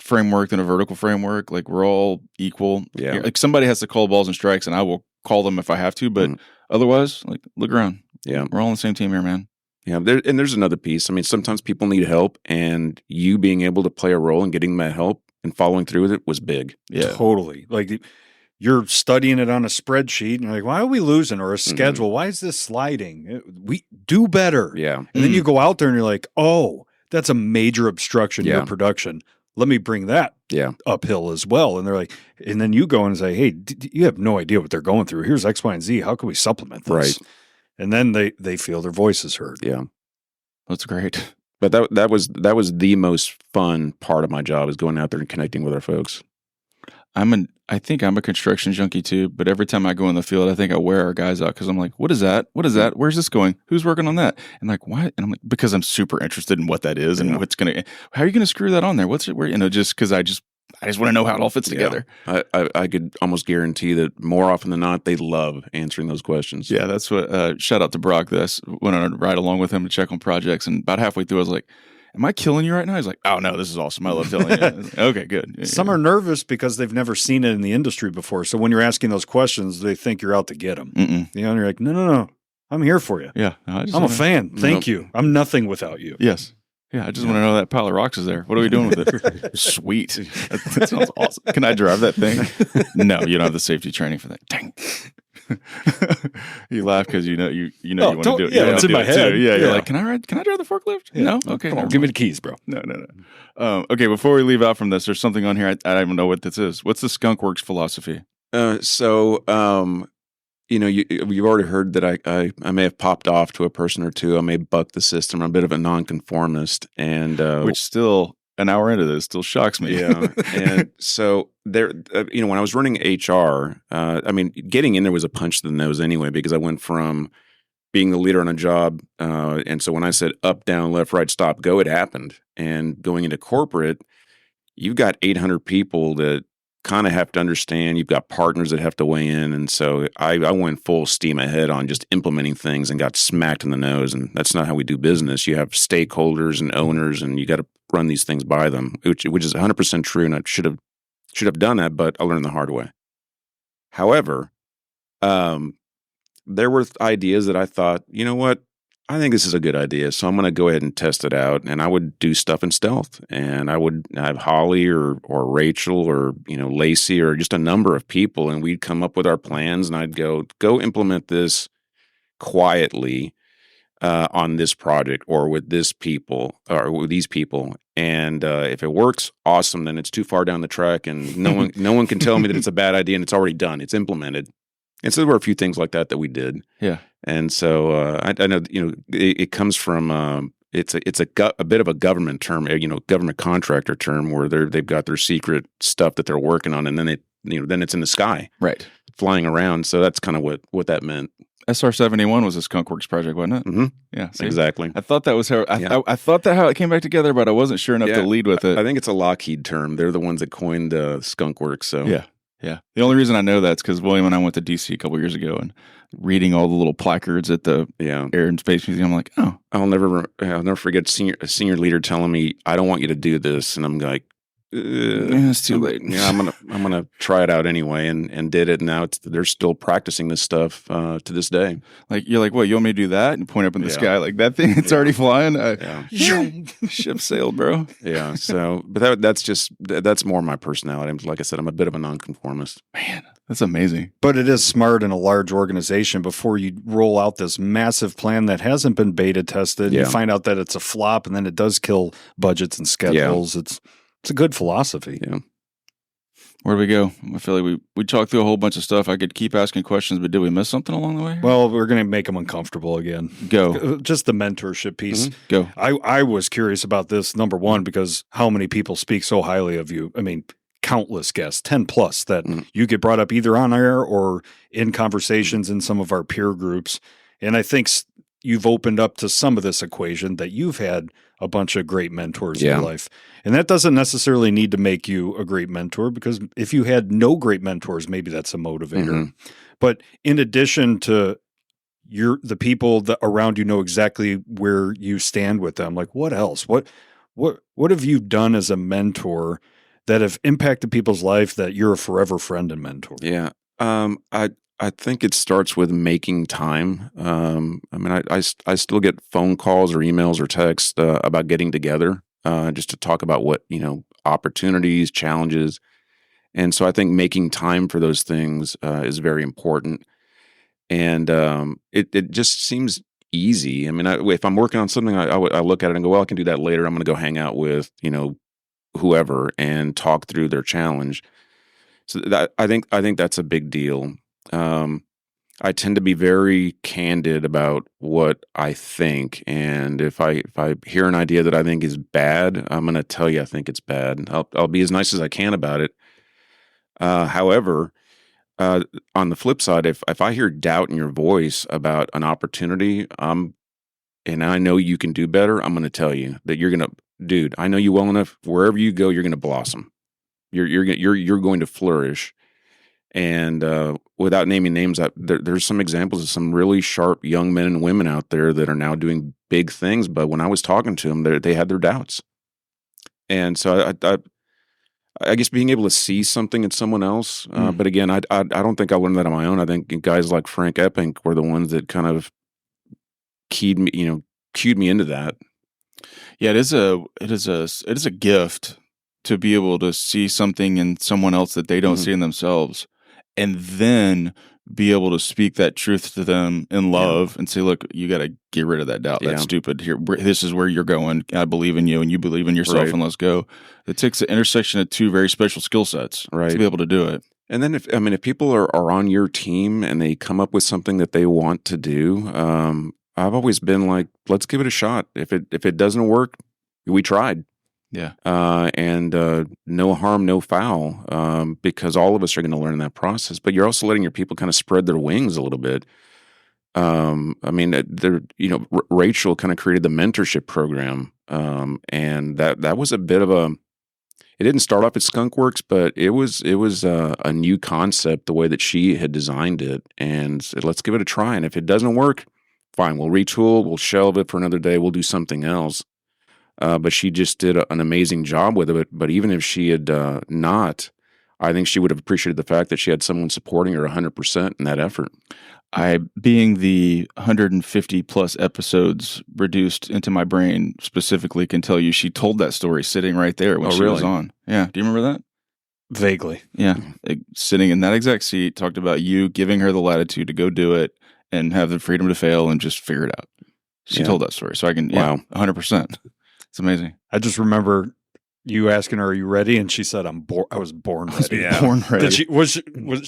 framework than a vertical framework. Like we're all equal. Yeah. Like somebody has to call balls and strikes, and I will call them if I have to. But otherwise, like look around. Yeah, we're all on the same team here, man. Yeah, there's another piece. I mean, sometimes people need help, and you being able to play a role in getting that help and following through with it was big. Yeah, totally. Like you're studying it on a spreadsheet, and you're like, why are we losing? Or a schedule? Why is this sliding? We do better. Yeah. And then you go out there and you're like, oh, that's a major obstruction to your production. Let me bring that uphill as well. And they're like, and then you go and say, hey, you have no idea what they're going through. Here's X, Y, and Z. How can we supplement this? Right. And then they feel their voices heard. Yeah. That's great. But that was the most fun part of my job is going out there and connecting with our folks. I think I'm a construction junkie too, but every time I go in the field, I think I wear our guys out because I'm like, what is that? What is that? Where's this going? Who's working on that? And like, what? And I'm like, because I'm super interested in what that is and what's going to, how are you going to screw that on there? What's it, where, just because I just want to know how it all fits together. I could almost guarantee that more often than not, they love answering those questions. Yeah, that's what, shout out to Brock. Went on a ride along with him to check on projects. And about halfway through, I was like, am I killing you right now? He's like, oh, no, this is awesome. I love telling you. Okay, good. Some are nervous because they've never seen it in the industry before. So when you're asking those questions, they think you're out to get them. And you're like, no. I'm here for you. Yeah. I'm a fan. Thank you. I'm nothing without you. Yes. Yeah, I just want to know that pile of rocks is there. What are we doing with it? Sweet. That sounds awesome. Can I drive that thing? No, you don't have the safety training for that. Dang. You laugh because you want to do it. Yeah, it's in my head. Too. Yeah, you're like, can I drive the forklift? Yeah. No? Okay. Come on, give me the keys, bro. No. Okay, before we leave out from this, there's something on here. I don't even know what this is. What's the Skunk Works philosophy? You've already heard that I may have popped off to a person or two. I may buck the system. I'm a bit of a nonconformist, and which still an hour into this still shocks me. Yeah, and so there, when I was running HR, getting in there was a punch to the nose anyway because I went from being the leader on a job, and so when I said up, down, left, right, stop, go, it happened. And going into corporate, you've got 800 people that kind of have to understand. You've got partners that have to weigh in. And so I went full steam ahead on just implementing things and got smacked in the nose. And that's not how we do business. You have stakeholders and owners, and you got to run these things by them, which is 100% true. And I should have done that, but I learned the hard way. However, there were ideas that I thought, you know what? I think this is a good idea, so I'm going to go ahead and test it out. And I would do stuff in stealth, and I would have Holly or Rachel or Lacey or just a number of people, and we'd come up with our plans, and I'd go implement this quietly on this project or with this people or with these people. And if it works, awesome. Then it's too far down the track, and no one can tell me that it's a bad idea, and it's already done. It's implemented. And so there were a few things like that we did. Yeah. And so I know it comes from it's a bit of a government term, government contractor term, where they've got their secret stuff that they're working on, and then then it's in the sky, right, flying around. So that's kind of what that meant. SR-71 was a Skunkworks project, wasn't it? Mm-hmm. Yeah, see? Exactly. I thought that was how I thought that how it came back together, but I wasn't sure enough to lead with it. I think it's a Lockheed term. They're the ones that coined Skunkworks. So yeah. The only reason I know that's because William and I went to DC a couple years ago and reading all the little placards at the Air and Space Museum. I'm like, oh, I'll never forget a senior leader telling me, "I don't want you to do this," and I'm like, it's too late. Yeah, I'm gonna try it out anyway, and did it. And now they're still practicing this stuff to this day. Like you're like, what? You want me to do that? And point up in the sky like that thing? It's already flying. Ship sailed, bro. Yeah. So, but that's more my personality. Like I said, I'm a bit of a nonconformist. Man, that's amazing. But it is smart in a large organization before you roll out this massive plan that hasn't been beta tested. You find out that it's a flop, and then it does kill budgets and schedules. It's a good philosophy. Yeah. Where do we go? I feel like we talked through a whole bunch of stuff. I could keep asking questions, but did we miss something along the way? Well, we're going to make them uncomfortable again. Go. Just the mentorship piece. Mm-hmm. Go. I was curious about this, number one, because how many people speak so highly of you? I mean, countless guests, 10 plus, that you get brought up either on air or in conversations in some of our peer groups. And I think you've opened up to some of this equation that you've had a bunch of great mentors in your life. And that doesn't necessarily need to make you a great mentor, because if you had no great mentors, maybe that's a motivator. Mm-hmm. But in addition to the people that around you know exactly where you stand with them, like what else? What have you done as a mentor that have impacted people's life that you're a forever friend and mentor? Yeah. I think it starts with making time. I mean, I still get phone calls or emails or texts about getting together just to talk about what, opportunities, challenges. And so I think making time for those things is very important. And it just seems easy. I mean, if I'm working on something, I look at it and go, well, I can do that later. I'm going to go hang out with, whoever and talk through their challenge. So I think that's a big deal. I tend to be very candid about what I think, and if I hear an idea that I think is bad, I'm going to tell you I think it's bad. I'll be as nice as I can about it. However, on the flip side, if I hear doubt in your voice about an opportunity, and I know you can do better, I'm going to tell you that dude, I know you well enough. Wherever you go, you're going to blossom. You're going to flourish. And without naming names, there's some examples of some really sharp young men and women out there that are now doing big things. But when I was talking to them, they had their doubts. And so I guess being able to see something in someone else. But again, I don't think I learned that on my own. I think guys like Frank Epping were the ones that kind of cued me into that. Yeah, it is a gift to be able to see something in someone else that they don't see in themselves, and then be able to speak that truth to them in love and say, look, you got to get rid of that doubt. That's stupid. Here, this is where you're going. I believe in you and you believe in yourself, and let's go. It takes the intersection of two very special skill sets to be able to do it. And then if people are on your team and they come up with something that they want to do, I've always been like, let's give it a shot. If it doesn't work, we tried. Yeah. And no harm, no foul, because all of us are going to learn in that process. But you're also letting your people kind of spread their wings a little bit. I mean, Rachel kind of created the mentorship program, and that was a bit of a. It didn't start off at Skunkworks, but it was a new concept the way that she had designed it, and said, let's give it a try. And if it doesn't work, fine, we'll retool, we'll shelve it for another day, we'll do something else. But she just did an amazing job with it. But even if she had not, I think she would have appreciated the fact that she had someone supporting her 100% in that effort. I, being the 150 plus episodes reduced into my brain specifically, can tell you she told that story sitting right there when she was on. Yeah. Do you remember that? Vaguely. Yeah. Sitting in that exact seat, talked about you giving her the latitude to go do it and have the freedom to fail and just figure it out. She told that story. So I can, Wow. 100%. It's amazing. I just remember you asking her, "Are you ready?" And she said, I was born ready." Born ready.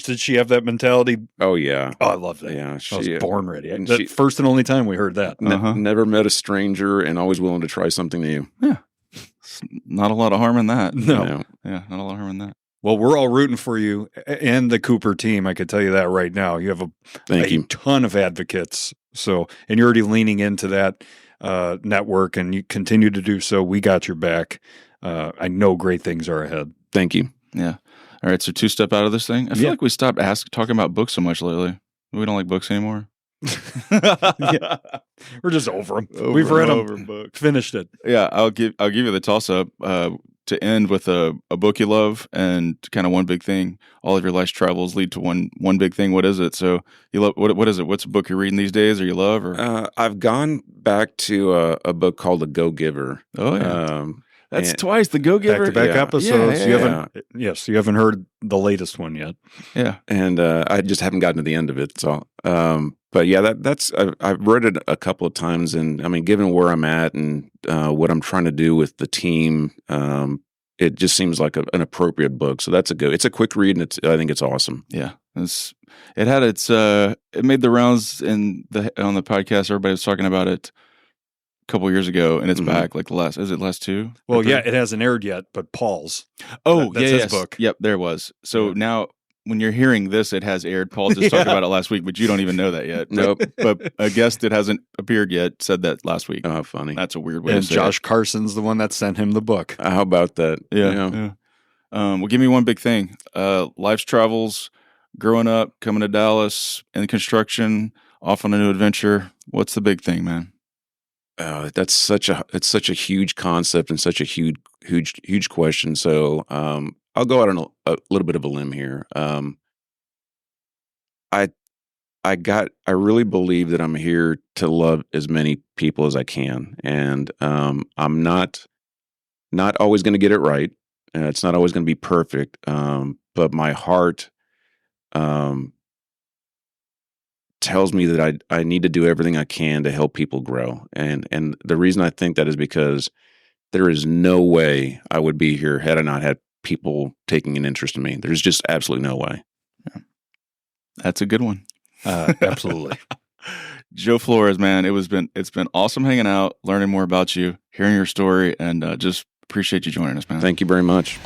Did she have that mentality? Oh, yeah. Oh, I love that. Yeah. I was born ready. and That she- first and only time we heard that. Never met a stranger and always willing to try something new. Yeah. Not a lot of harm in that. No. You know? Yeah. Not a lot of harm in that. Well, we're all rooting for you and the Cooper team. I could tell you that right now. You have Thank a you. ton of advocates. So, and you're already leaning into that network, and you continue to do so. We got your back. I know great things are ahead. Thank you. Yeah. All right. So 2-step out of this thing. I feel like we stopped talking about books so much lately. We don't like books anymore. Yeah. We're just over them. We've read them, finished it. Yeah. I'll give you the toss up to end with a book you love and kind of one big thing. All of your life's travels lead to one big thing. What is it? So you love, what is it? What's a book you're reading these days or you love? Or I've gone back to a book called The Go-Giver. Oh, yeah. That's twice The Go-Giver. Back-to-back Yeah. episodes. Yeah. You haven't heard the latest one yet. Yeah. And I just haven't gotten to the end of it. So, but yeah, I've read it a couple of times, and I mean, given where I'm at and what I'm trying to do with the team, it just seems like an appropriate book. So it's a quick read, and I think it's awesome. Yeah. It made the rounds on the podcast. Everybody was talking about it a couple years ago, and it's back like last two? Well, yeah, it hasn't aired yet, but Paul's. Oh, that's his book. Yep, there it was. So now when you're hearing this, it has aired. Paul just talked about it last week, but you don't even know that yet. Nope. But a guest that hasn't appeared yet said that last week. Oh, funny. That's a weird way And to say Josh it. Carson's the one that sent him the book. How about that? Yeah. Well, give me one big thing. Life's travels, growing up, coming to Dallas, in construction, off on a new adventure. What's the big thing, man? It's such a huge concept and such a huge question. So I'll go out on a little bit of a limb here. I really believe that I'm here to love as many people as I can, and I'm not always going to get it right. It's not always going to be perfect, but my heart tells me that I need to do everything I can to help people grow. And the reason I think that is because there is no way I would be here had I not had people taking an interest in me. There's just absolutely no way. Yeah. That's a good one. Absolutely. Joe Flores, man, it's been awesome hanging out, learning more about you, hearing your story, and just appreciate you joining us, man. Thank you very much.